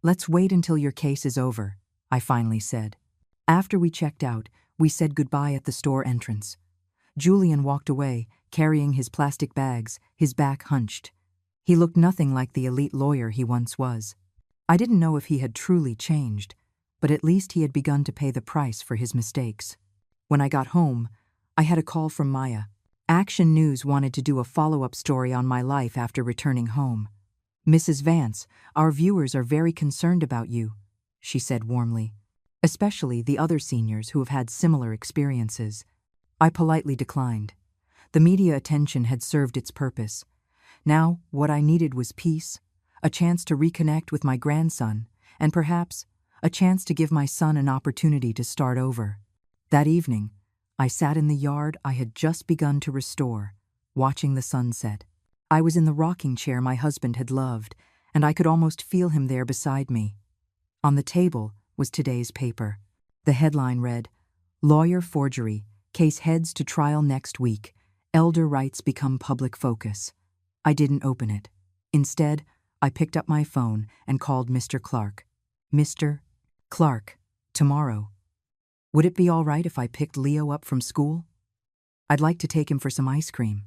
"Let's wait until your case is over," I finally said. After we checked out, we said goodbye at the store entrance. Julian walked away, carrying his plastic bags, his back hunched. He looked nothing like the elite lawyer he once was. I didn't know if he had truly changed, but at least he had begun to pay the price for his mistakes. When I got home, I had a call from Maya. Action News wanted to do a follow-up story on my life after returning home. "Mrs. Vance, our viewers are very concerned about you," she said warmly, "especially the other seniors who have had similar experiences." I politely declined. The media attention had served its purpose. Now, what I needed was peace, a chance to reconnect with my grandson, and perhaps a chance to give my son an opportunity to start over. That evening, I sat in the yard I had just begun to restore, watching the sunset. I was in the rocking chair my husband had loved, and I could almost feel him there beside me. On the table was today's paper. The headline read, "Lawyer Forgery, Case Heads to Trial Next Week. Elder Rights Become Public Focus." I didn't open it. Instead, I picked up my phone and called Mr. Clark. "Mr. Clark, tomorrow. Would it be all right if I picked Leo up from school? I'd like to take him for some ice cream."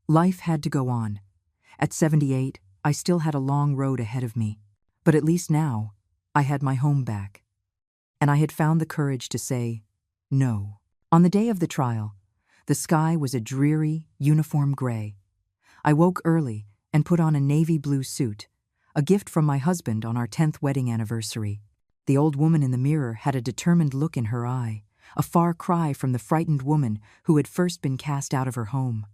Life had to go on. At 78, I still had a long road ahead of me, but at least now, I had my home back. And I had found the courage to say no. On the day of the trial, the sky was a dreary, uniform gray. I woke early and put on a navy blue suit, a gift from my husband on our 10th wedding anniversary. The old woman in the mirror had a determined look in her eye, a far cry from the frightened woman who had first been cast out of her home.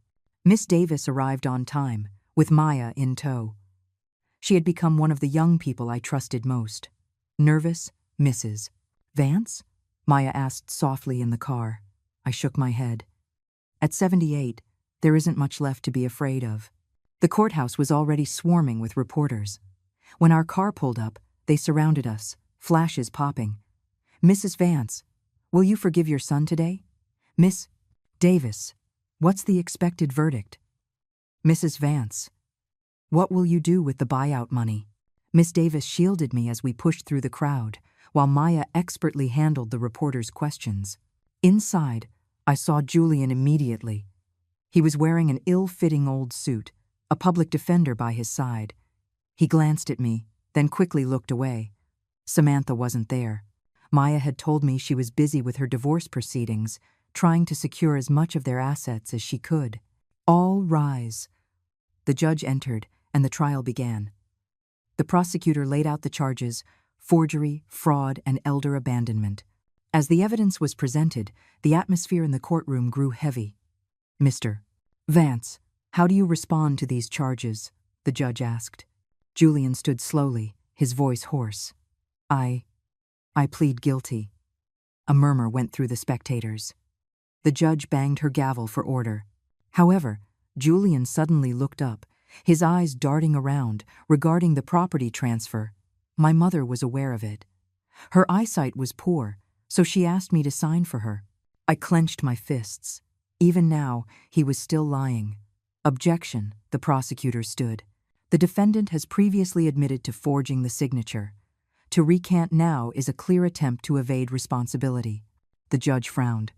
Miss Davis arrived on time, with Maya in tow. She had become one of the young people I trusted most. "Nervous, Mrs. Vance?" Maya asked softly in the car. I shook my head. At 78, there isn't much left to be afraid of. The courthouse was already swarming with reporters. When our car pulled up, they surrounded us, flashes popping. "Mrs. Vance, will you forgive your son today?" "Miss Davis, what's the expected verdict?" "Mrs. Vance, what will you do with the buyout money?" Miss Davis shielded me as we pushed through the crowd, while Maya expertly handled the reporters' questions. Inside, I saw Julian immediately. He was wearing an ill-fitting old suit, a public defender by his side. He glanced at me, then quickly looked away. Samantha wasn't there. Maya had told me she was busy with her divorce proceedings, trying to secure as much of their assets as she could. "All rise." The judge entered, and the trial began. The prosecutor laid out the charges: forgery, fraud, and elder abandonment. As the evidence was presented, the atmosphere in the courtroom grew heavy. "Mr. Vance, how do you respond to these charges?" the judge asked. Julian stood slowly, his voice hoarse. I plead guilty." A murmur went through the spectators. The judge banged her gavel for order. However, Julian suddenly looked up, his eyes darting around, regarding the property transfer. My mother was aware of it. Her eyesight was poor, so she asked me to sign for her. I clenched my fists. Even now, he was still lying. "Objection," the prosecutor stood. "The defendant has previously admitted to forging the signature. To recant now is a clear attempt to evade responsibility." The judge frowned.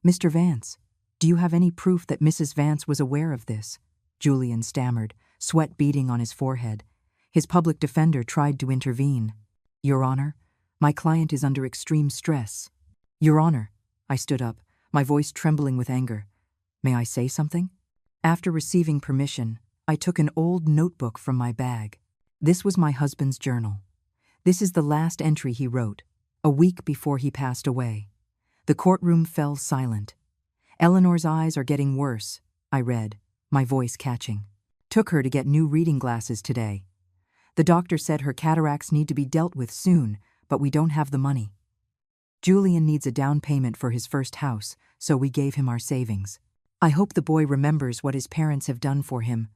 "Mr. Vance, do you have any proof that Mrs. Vance was aware of this?" Julian stammered, sweat beading on his forehead. His public defender tried to intervene. "Your Honor, my client is under extreme stress." "Your Honor," I stood up, my voice trembling with anger. "May I say something?" After receiving permission, I took an old notebook from my bag. This was my husband's journal. This is the last entry he wrote, a week before he passed away. The courtroom fell silent. "Eleanor's eyes are getting worse," I read, my voice catching. Took her to get new reading glasses today. The doctor said her cataracts need to be dealt with soon, but we don't have the money. Julian needs a down payment for his first house, so we gave him our savings. I hope the boy remembers what his parents have done for him.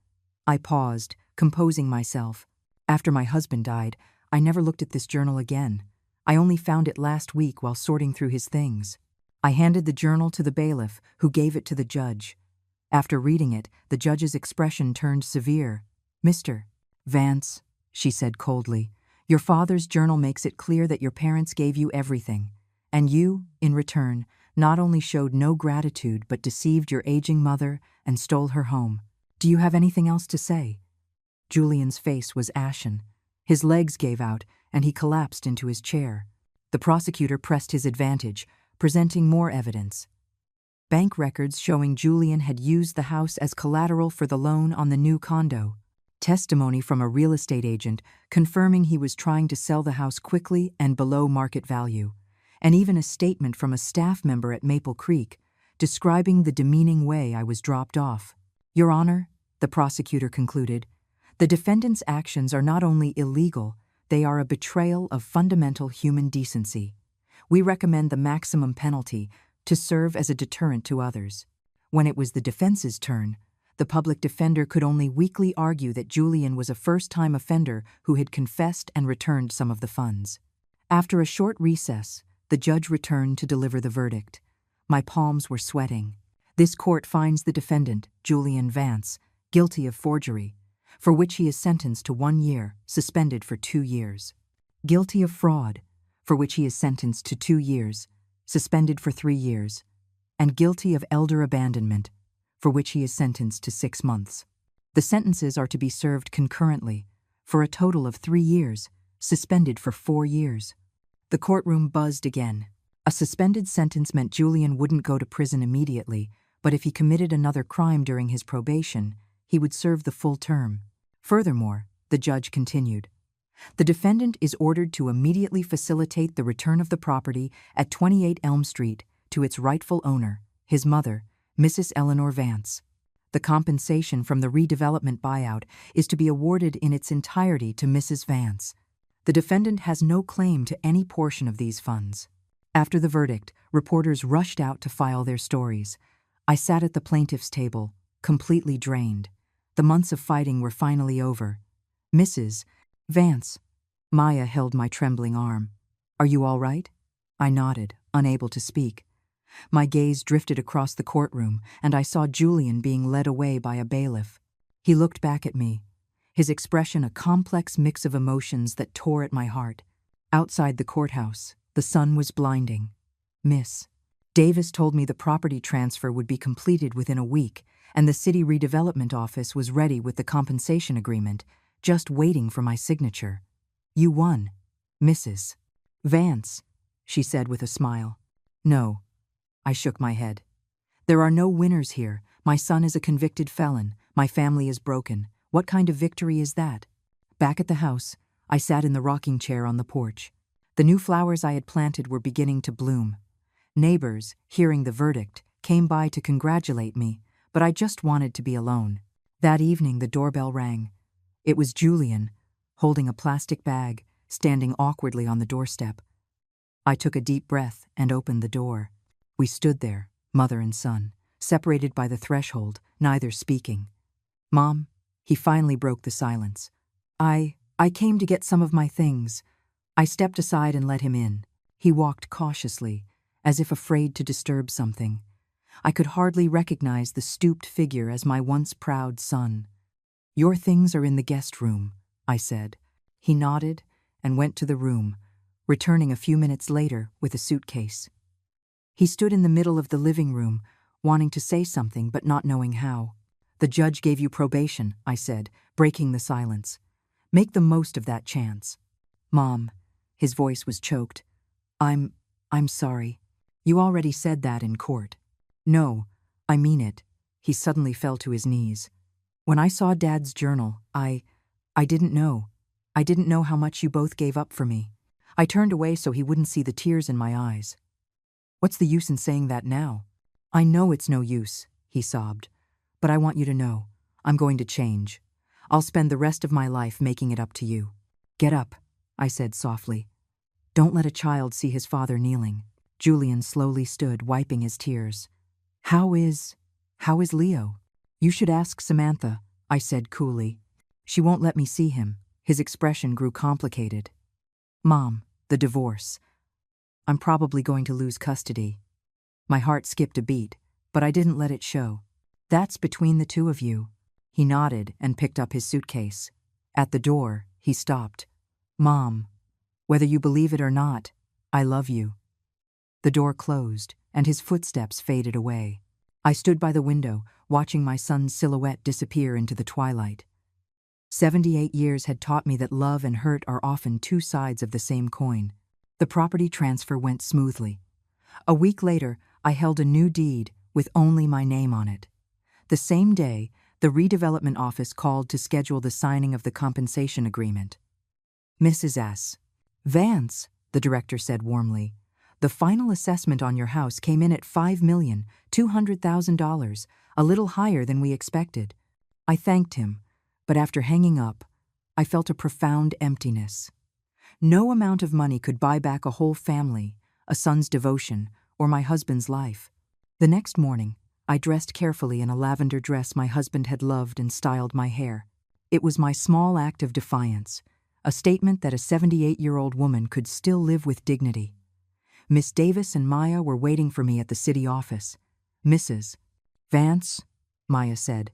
I paused, composing myself. After my husband died, I never looked at this journal again. I only found it last week while sorting through his things. I handed the journal to the bailiff, who gave it to the judge. After reading it, the judge's expression turned severe. "Mr. Vance," she said coldly, "your father's journal makes it clear that your parents gave you everything, and you, in return, not only showed no gratitude but deceived your aging mother and stole her home. Do you have anything else to say?" Julian's face was ashen. His legs gave out, and he collapsed into his chair. The prosecutor pressed his advantage, presenting more evidence. Bank records showing Julian had used the house as collateral for the loan on the new condo. Testimony from a real estate agent confirming he was trying to sell the house quickly and below market value. And even a statement from a staff member at Maple Creek, describing the demeaning way I was dropped off. "Your Honor," the prosecutor concluded, "the defendant's actions are not only illegal, they are a betrayal of fundamental human decency. We recommend the maximum penalty to serve as a deterrent to others." When it was the defense's turn, the public defender could only weakly argue that Julian was a first-time offender who had confessed and returned some of the funds. After a short recess, the judge returned to deliver the verdict. My palms were sweating. This court finds the defendant, Julian Vance, guilty of forgery, for which he is sentenced to 1 year, suspended for 2 years. Guilty of fraud, for which he is sentenced to 2 years, suspended for 3 years. And guilty of elder abandonment, for which he is sentenced to 6 months. The sentences are to be served concurrently, for a total of 3 years, suspended for 4 years. The courtroom buzzed again. A suspended sentence meant Julian wouldn't go to prison immediately, but if he committed another crime during his probation, he would serve the full term. Furthermore, the judge continued, "The defendant is ordered to immediately facilitate the return of the property at 28 Elm Street to its rightful owner, his mother, Mrs. Eleanor Vance. The compensation from the redevelopment buyout is to be awarded in its entirety to Mrs. Vance. The defendant has no claim to any portion of these funds." After the verdict, reporters rushed out to file their stories. I sat at the plaintiff's table, completely drained. The months of fighting were finally over. "Mrs. Vance," Maya held my trembling arm. "Are you all right?" I nodded, unable to speak. My gaze drifted across the courtroom, and I saw Julian being led away by a bailiff. He looked back at me, his expression a complex mix of emotions that tore at my heart. Outside the courthouse, the sun was blinding. "Miss Davis told me the property transfer would be completed within a week, and the city redevelopment office was ready with the compensation agreement, just waiting for my signature. You won, Mrs. Vance," she said with a smile. "No," I shook my head. "There are no winners here. My son is a convicted felon. My family is broken. What kind of victory is that?" Back at the house, I sat in the rocking chair on the porch. The new flowers I had planted were beginning to bloom. Neighbors, hearing the verdict, came by to congratulate me, but I just wanted to be alone. That evening the doorbell rang. It was Julian, holding a plastic bag, standing awkwardly on the doorstep. I took a deep breath and opened the door. We stood there, mother and son, separated by the threshold, neither speaking. "Mom," he finally broke the silence. I came to get some of my things." I stepped aside and let him in. He walked cautiously, as if afraid to disturb something. I could hardly recognize the stooped figure as my once proud son. "Your things are in the guest room," I said. He nodded and went to the room, returning a few minutes later with a suitcase. He stood in the middle of the living room, wanting to say something but not knowing how. "The judge gave you probation," I said, breaking the silence. "Make the most of that chance." "Mom," his voice was choked. I'm sorry. You already said that in court." "No, I mean it." He suddenly fell to his knees. "When I saw Dad's journal, I didn't know. I didn't know how much you both gave up for me. I turned away so he wouldn't see the tears in my eyes." "What's the use in saying that now?" "I know it's no use," he sobbed. "But I want you to know, I'm going to change. I'll spend the rest of my life making it up to you. Get up, I said softly. Don't let a child see his father kneeling. Julian slowly stood, wiping his tears. How is Leo? You should ask Samantha, I said coolly. She won't let me see him. His expression grew complicated. Mom, the divorce. I'm probably going to lose custody. My heart skipped a beat, but I didn't let it show. That's between the two of you. He nodded and picked up his suitcase. At the door, he stopped. Mom, whether you believe it or not, I love you. The door closed, and his footsteps faded away. I stood by the window, watching my son's silhouette disappear into the twilight. 78 years had taught me that love and hurt are often two sides of the same coin. The property transfer went smoothly. A week later, I held a new deed with only my name on it. The same day, the redevelopment office called to schedule the signing of the compensation agreement. Mrs. S. Vance, the director said warmly, the final assessment on your house came in at $5,200,000, a little higher than we expected. I thanked him, but after hanging up, I felt a profound emptiness. No amount of money could buy back a whole family, a son's devotion, or my husband's life. The next morning, I dressed carefully in a lavender dress my husband had loved and styled my hair. It was my small act of defiance, a statement that a 78-year-old woman could still live with dignity. Miss Davis and Maya were waiting for me at the city office. Mrs. Vance, Maya said,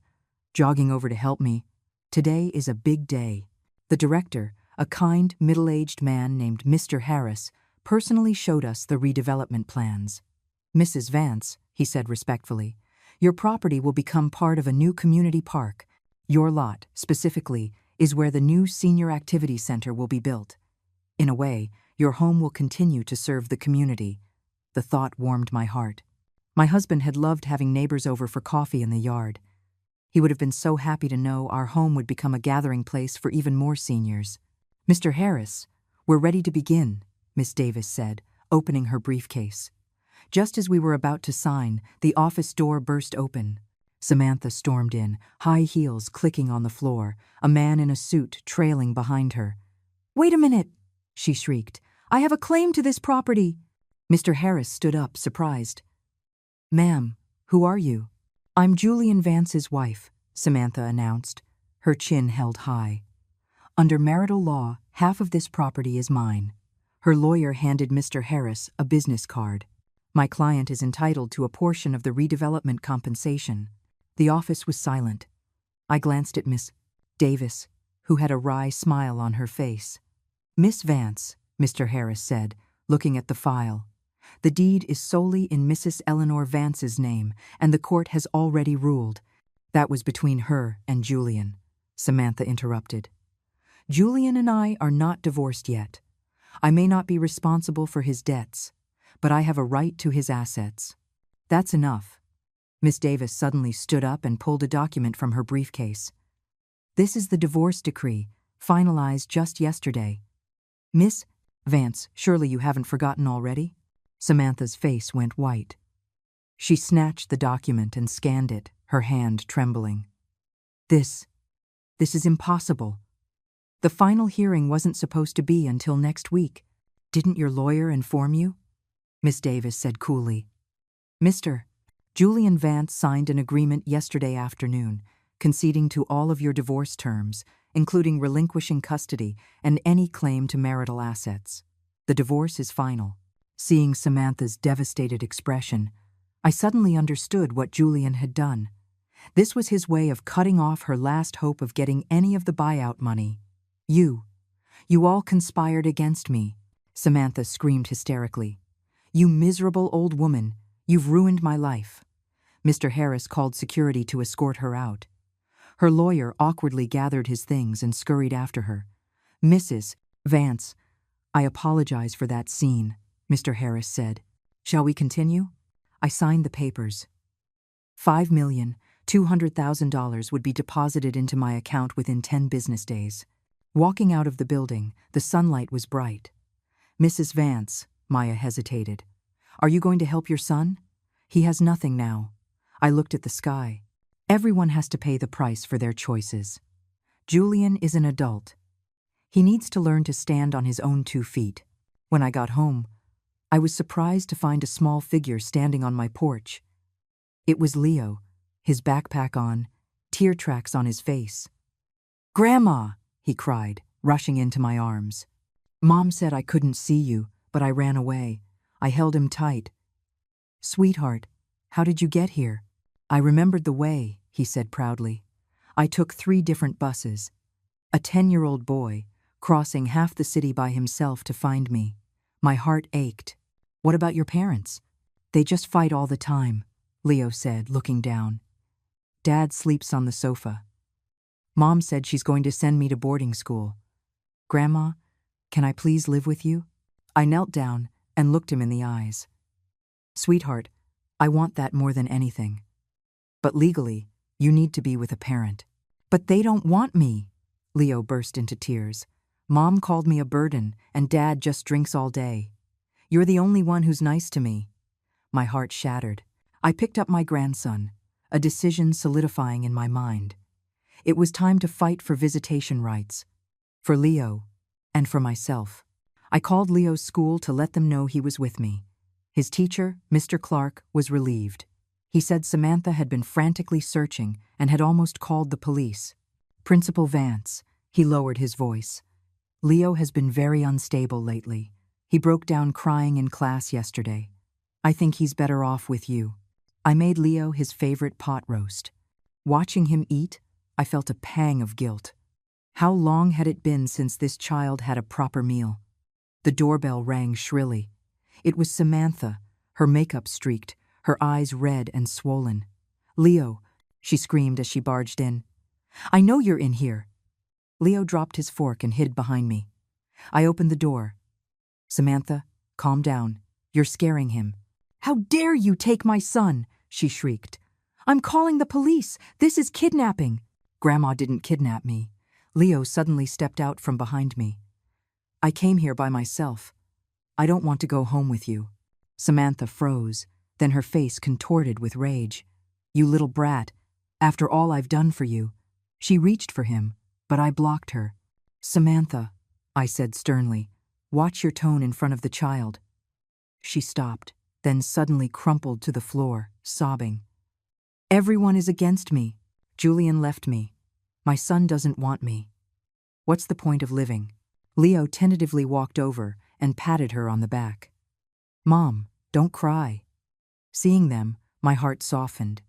jogging over to help me. Today is a big day. The director, a kind, middle-aged man named Mr. Harris, personally showed us the redevelopment plans. Mrs. Vance, he said respectfully, your property will become part of a new community park. Your lot, specifically, is where the new senior activity center will be built. In a way, your home will continue to serve the community. The thought warmed my heart. My husband had loved having neighbors over for coffee in the yard. He would have been so happy to know our home would become a gathering place for even more seniors. Mr. Harris, we're ready to begin, Miss Davis said, opening her briefcase. Just as we were about to sign, the office door burst open. Samantha stormed in, high heels clicking on the floor, a man in a suit trailing behind her. Wait a minute, she shrieked. I have a claim to this property. Mr. Harris stood up, surprised. Ma'am, who are you? I'm Julian Vance's wife, Samantha announced, her chin held high. Under marital law, half of this property is mine. Her lawyer handed Mr. Harris a business card. My client is entitled to a portion of the redevelopment compensation. The office was silent. I glanced at Miss Davis, who had a wry smile on her face. Miss Vance, Mr. Harris said, looking at the file. The deed is solely in Mrs. Eleanor Vance's name, and the court has already ruled. That was between her and Julian, Samantha interrupted. Julian and I are not divorced yet. I may not be responsible for his debts, but I have a right to his assets. That's enough. Miss Davis suddenly stood up and pulled a document from her briefcase. This is the divorce decree, finalized just yesterday. Miss Vance, surely you haven't forgotten already? Samantha's face went white. She snatched the document and scanned it, her hand trembling. This is impossible. The final hearing wasn't supposed to be until next week. Didn't your lawyer inform you? Miss Davis said coolly. Mr. Julian Vance signed an agreement yesterday afternoon, conceding to all of your divorce terms, including relinquishing custody and any claim to marital assets. The divorce is final. Seeing Samantha's devastated expression, I suddenly understood what Julian had done. This was his way of cutting off her last hope of getting any of the buyout money. You all conspired against me, Samantha screamed hysterically. You miserable old woman, you've ruined my life. Mr. Harris called security to escort her out. Her lawyer awkwardly gathered his things and scurried after her. Mrs. Vance, I apologize for that scene, Mr. Harris said. Shall we continue? I signed the papers. $5,200,000 would be deposited into my account within 10 business days. Walking out of the building, the sunlight was bright. Mrs. Vance, Maya hesitated. Are you going to help your son? He has nothing now. I looked at the sky. Everyone has to pay the price for their choices. Julian is an adult. He needs to learn to stand on his own 2 feet. When I got home, I was surprised to find a small figure standing on my porch. It was Leo, his backpack on, tear tracks on his face. "Grandma!" he cried, rushing into my arms. "Mom said I couldn't see you, but I ran away. I held him tight." "Sweetheart, how did you get here?" "I remembered the way," he said proudly. "I took 3 different buses. A 10-year-old boy, crossing half the city by himself to find me. My heart ached." "What about your parents?" "They just fight all the time," Leo said, looking down. "Dad sleeps on the sofa. Mom said she's going to send me to boarding school. Grandma, can I please live with you?" I knelt down and looked him in the eyes. "Sweetheart, I want that more than anything. But legally, you need to be with a parent." "But they don't want me," Leo burst into tears. "Mom called me a burden, and Dad just drinks all day. You're the only one who's nice to me." My heart shattered. I picked up my grandson, a decision solidifying in my mind. It was time to fight for visitation rights, for Leo, and for myself. I called Leo's school to let them know he was with me. His teacher, Mr. Clark, was relieved. He said Samantha had been frantically searching and had almost called the police. "Principal Vance," he lowered his voice. "Leo has been very unstable lately. He broke down crying in class yesterday. I think he's better off with you." I made Leo his favorite pot roast. Watching him eat, I felt a pang of guilt. How long had it been since this child had a proper meal? The doorbell rang shrilly. It was Samantha, her makeup streaked, her eyes red and swollen. "Leo," she screamed as she barged in. "I know you're in here." Leo dropped his fork and hid behind me. I opened the door. "Samantha, calm down. You're scaring him." "How dare you take my son?" she shrieked. "I'm calling the police. This is kidnapping." "Grandma didn't kidnap me." Leo suddenly stepped out from behind me. "I came here by myself. I don't want to go home with you." Samantha froze, then her face contorted with rage. "You little brat, after all I've done for you." She reached for him, but I blocked her. "Samantha," I said sternly, "watch your tone in front of the child." She stopped, then suddenly crumpled to the floor, sobbing. "Everyone is against me. Julian left me. My son doesn't want me. What's the point of living?" Leo tentatively walked over and patted her on the back. "Mom, don't cry." Seeing them, my heart softened.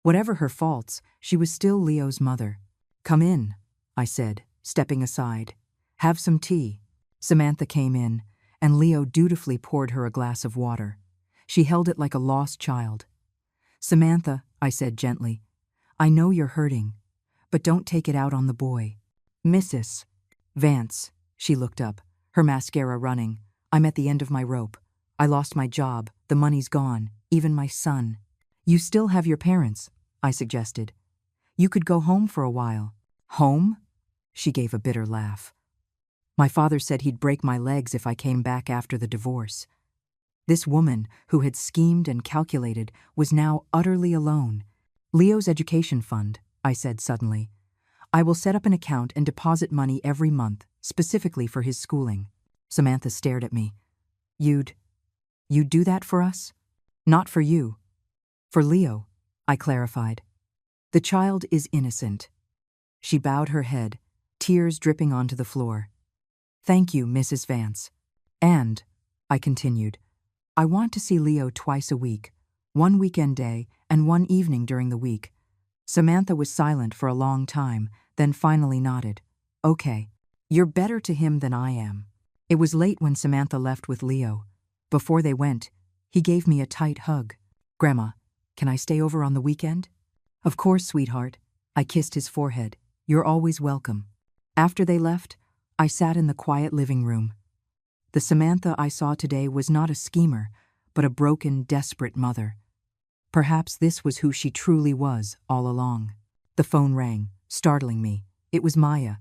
Whatever her faults, she was still Leo's mother. "Come in," I said, stepping aside. "Have some tea." Samantha came in, and Leo dutifully poured her a glass of water. She held it like a lost child. "Samantha," I said gently, "I know you're hurting, but don't take it out on the boy." "Mrs. Vance," she looked up, her mascara running. "I'm at the end of my rope. I lost my job, the money's gone, even my son." "You still have your parents," I suggested. "You could go home for a while." "Home?" She gave a bitter laugh. "My father said he'd break my legs if I came back after the divorce." This woman, who had schemed and calculated, was now utterly alone. "Leo's education fund," I said suddenly. "I will set up an account and deposit money every month, specifically for his schooling." Samantha stared at me. You'd do that for us?" "Not for you. For Leo," I clarified. "The child is innocent." She bowed her head, tears dripping onto the floor. "Thank you, Mrs. Vance. And," I continued, "I want to see Leo twice a week, one weekend day and one evening during the week." Samantha was silent for a long time, then finally nodded. "Okay. You're better to him than I am." It was late when Samantha left with Leo. Before they went, he gave me a tight hug. "Grandma, can I stay over on the weekend?" "Of course, sweetheart." I kissed his forehead. "You're always welcome." After they left, I sat in the quiet living room. The Samantha I saw today was not a schemer, but a broken, desperate mother. Perhaps this was who she truly was all along. The phone rang, startling me. It was Maya.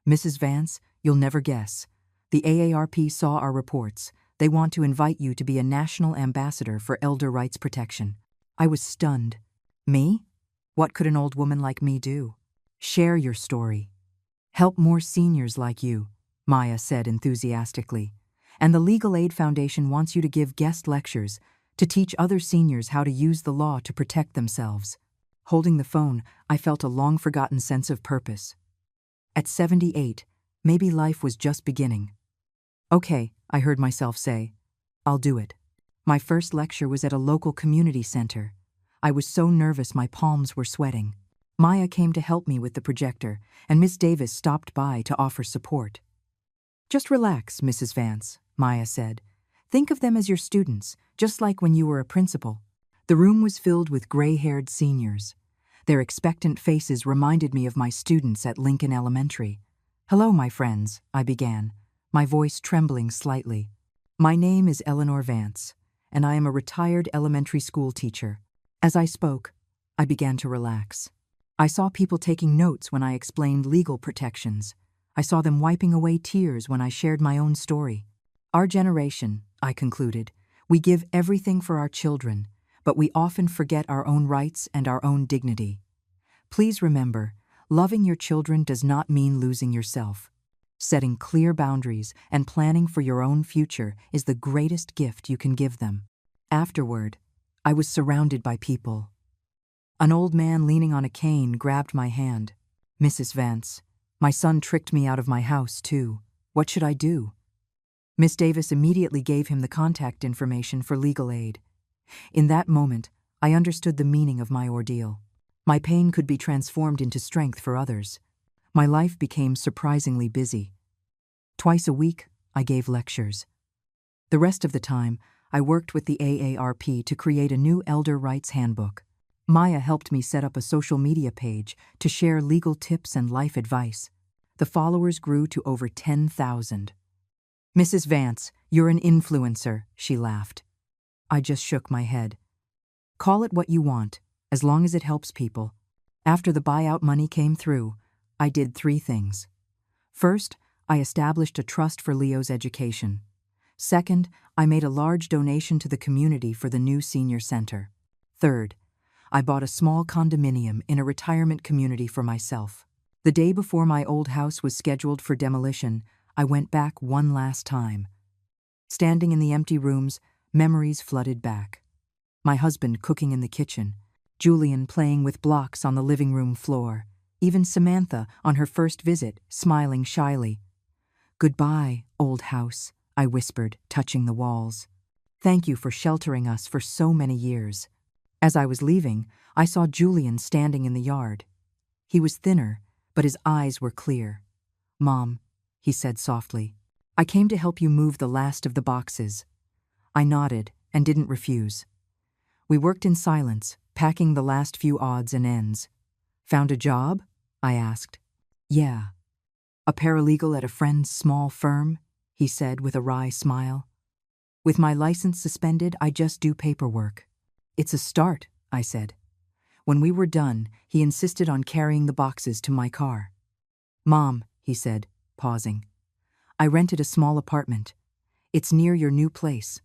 "Mrs. Vance, you'll never guess. The AARP saw our reports. They want to invite you to be a national ambassador for elder rights protection." I was stunned. Me? What could an old woman like me do? "Share your story." Help more seniors like you, Maya said enthusiastically. And the Legal Aid Foundation wants you to give guest lectures to teach other seniors how to use the law to protect themselves. Holding the phone, I felt a long-forgotten sense of purpose. At 78, maybe life was just beginning. Okay, I heard myself say. I'll do it. My first lecture was at a local community center. I was so nervous my palms were sweating. Maya came to help me with the projector, and Miss Davis stopped by to offer support. Just relax, Mrs. Vance, Maya said. Think of them as your students, just like when you were a principal. The room was filled with gray-haired seniors. Their expectant faces reminded me of my students at Lincoln Elementary. Hello, my friends, I began, my voice trembling slightly. My name is Eleanor Vance, and I am a retired elementary school teacher. As I spoke, I began to relax. I saw people taking notes when I explained legal protections. I saw them wiping away tears when I shared my own story. Our generation, I concluded, we give everything for our children, but we often forget our own rights and our own dignity. Please remember, loving your children does not mean losing yourself. Setting clear boundaries and planning for your own future is the greatest gift you can give them. Afterward, I was surrounded by people. An old man leaning on a cane grabbed my hand. Mrs. Vance, my son tricked me out of my house, too. What should I do? Miss Davis immediately gave him the contact information for legal aid. In that moment, I understood the meaning of my ordeal. My pain could be transformed into strength for others. My life became surprisingly busy. Twice a week, I gave lectures. The rest of the time, I worked with the AARP to create a new elder rights handbook. Maya helped me set up a social media page to share legal tips and life advice. The followers grew to over 10,000. Mrs. Vance, you're an influencer, she laughed. I just shook my head. Call it what you want, as long as it helps people. After the buyout money came through, I did 3 things. First, I established a trust for Leo's education. Second, I made a large donation to the community for the new senior center. Third, I bought a small condominium in a retirement community for myself. The day before my old house was scheduled for demolition, I went back one last time. Standing in the empty rooms, memories flooded back. My husband cooking in the kitchen, Julian playing with blocks on the living room floor, even Samantha on her first visit, smiling shyly. Goodbye, old house, I whispered, touching the walls. Thank you for sheltering us for so many years. As I was leaving, I saw Julian standing in the yard. He was thinner, but his eyes were clear. Mom, he said softly, I came to help you move the last of the boxes. I nodded and didn't refuse. We worked in silence, packing the last few odds and ends. Found a job? I asked. Yeah. A paralegal at a friend's small firm, he said with a wry smile. With my license suspended, I just do paperwork. It's a start, I said. When we were done, he insisted on carrying the boxes to my car. Mom, he said, pausing. I rented a small apartment. It's near your new place.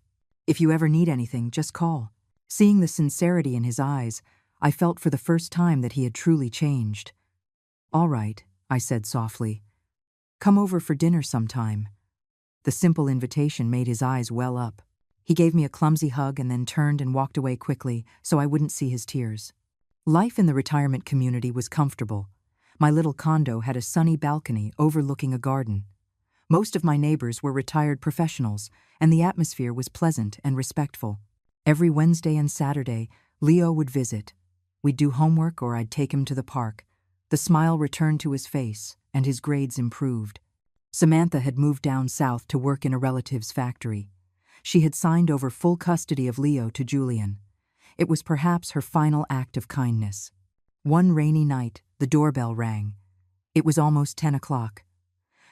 If you ever need anything, just call. Seeing the sincerity in his eyes, I felt for the first time that he had truly changed. All right, I said softly. Come over for dinner sometime. The simple invitation made his eyes well up. He gave me a clumsy hug and then turned and walked away quickly so I wouldn't see his tears. Life in the retirement community was comfortable. My little condo had a sunny balcony overlooking a garden. Most of my neighbors were retired professionals, and the atmosphere was pleasant and respectful. Every Wednesday and Saturday, Leo would visit. We'd do homework or I'd take him to the park. The smile returned to his face, and his grades improved. Samantha had moved down south to work in a relative's factory. She had signed over full custody of Leo to Julian. It was perhaps her final act of kindness. One rainy night, the doorbell rang. It was almost 10 o'clock.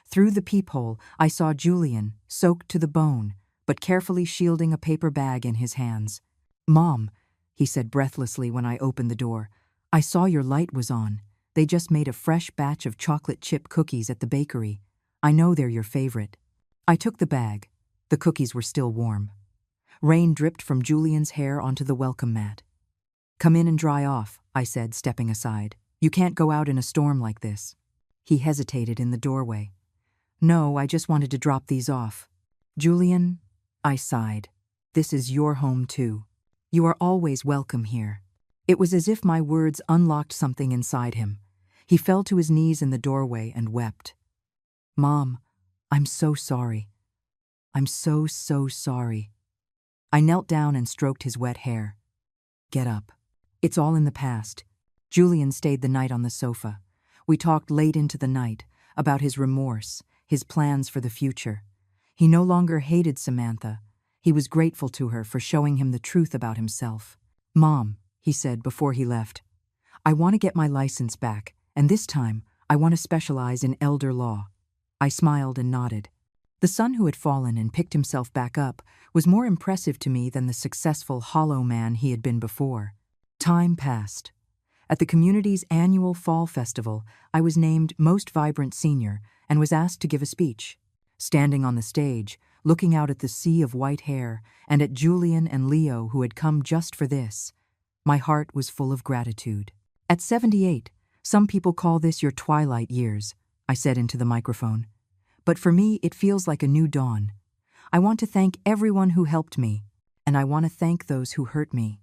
Through the peephole, I saw Julian, soaked to the bone, but carefully shielding a paper bag in his hands. Mom, he said breathlessly when I opened the door, I saw your light was on. They just made a fresh batch of chocolate chip cookies at the bakery. I know they're your favorite. I took the bag. The cookies were still warm. Rain dripped from Julian's hair onto the welcome mat. Come in and dry off, I said, stepping aside. You can't go out in a storm like this. He hesitated in the doorway. No, I just wanted to drop these off. Julian, I sighed. This is your home too. You are always welcome here. It was as if my words unlocked something inside him. He fell to his knees in the doorway and wept. Mom, I'm so sorry. I'm so sorry. I knelt down and stroked his wet hair. Get up. It's all in the past. Julian stayed the night on the sofa. We talked late into the night about his remorse, his plans for the future. He no longer hated Samantha. He was grateful to her for showing him the truth about himself. Mom, he said before he left, I want to get my license back, and this time I want to specialize in elder law. I smiled and nodded. The son who had fallen and picked himself back up was more impressive to me than the successful hollow man he had been before. Time passed. At the community's annual fall festival, I was named Most Vibrant Senior and was asked to give a speech. Standing on the stage, looking out at the sea of white hair and at Julian and Leo who had come just for this, my heart was full of gratitude. At 78, some people call this your twilight years, I said into the microphone. But for me, it feels like a new dawn. I want to thank everyone who helped me, and I want to thank those who hurt me.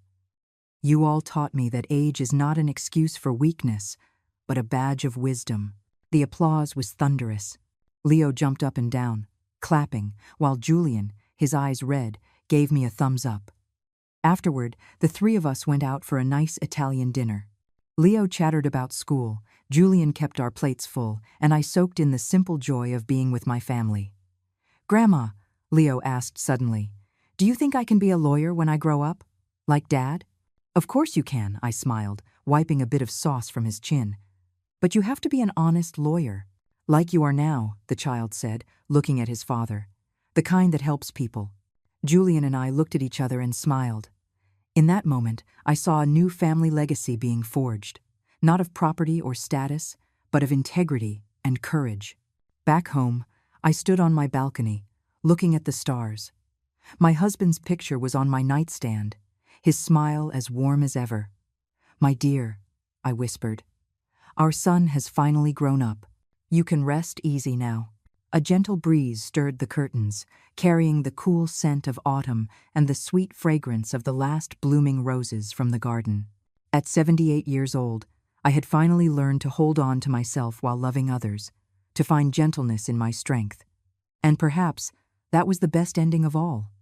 You all taught me that age is not an excuse for weakness, but a badge of wisdom. The applause was thunderous. Leo jumped up and down, clapping, while Julian, his eyes red, gave me a thumbs up. Afterward, the three of us went out for a nice Italian dinner. Leo chattered about school, Julian kept our plates full, and I soaked in the simple joy of being with my family. Grandma, Leo asked suddenly, do you think I can be a lawyer when I grow up? Like Dad? Of course you can, I smiled, wiping a bit of sauce from his chin. But you have to be an honest lawyer. Like you are now, the child said, looking at his father. The kind that helps people. Julian and I looked at each other and smiled. In that moment, I saw a new family legacy being forged. Not of property or status, but of integrity and courage. Back home, I stood on my balcony, looking at the stars. My husband's picture was on my nightstand, his smile as warm as ever. My dear, I whispered, our son has finally grown up. You can rest easy now. A gentle breeze stirred the curtains, carrying the cool scent of autumn and the sweet fragrance of the last blooming roses from the garden. At 78 years old, I had finally learned to hold on to myself while loving others, to find gentleness in my strength. And perhaps that was the best ending of all.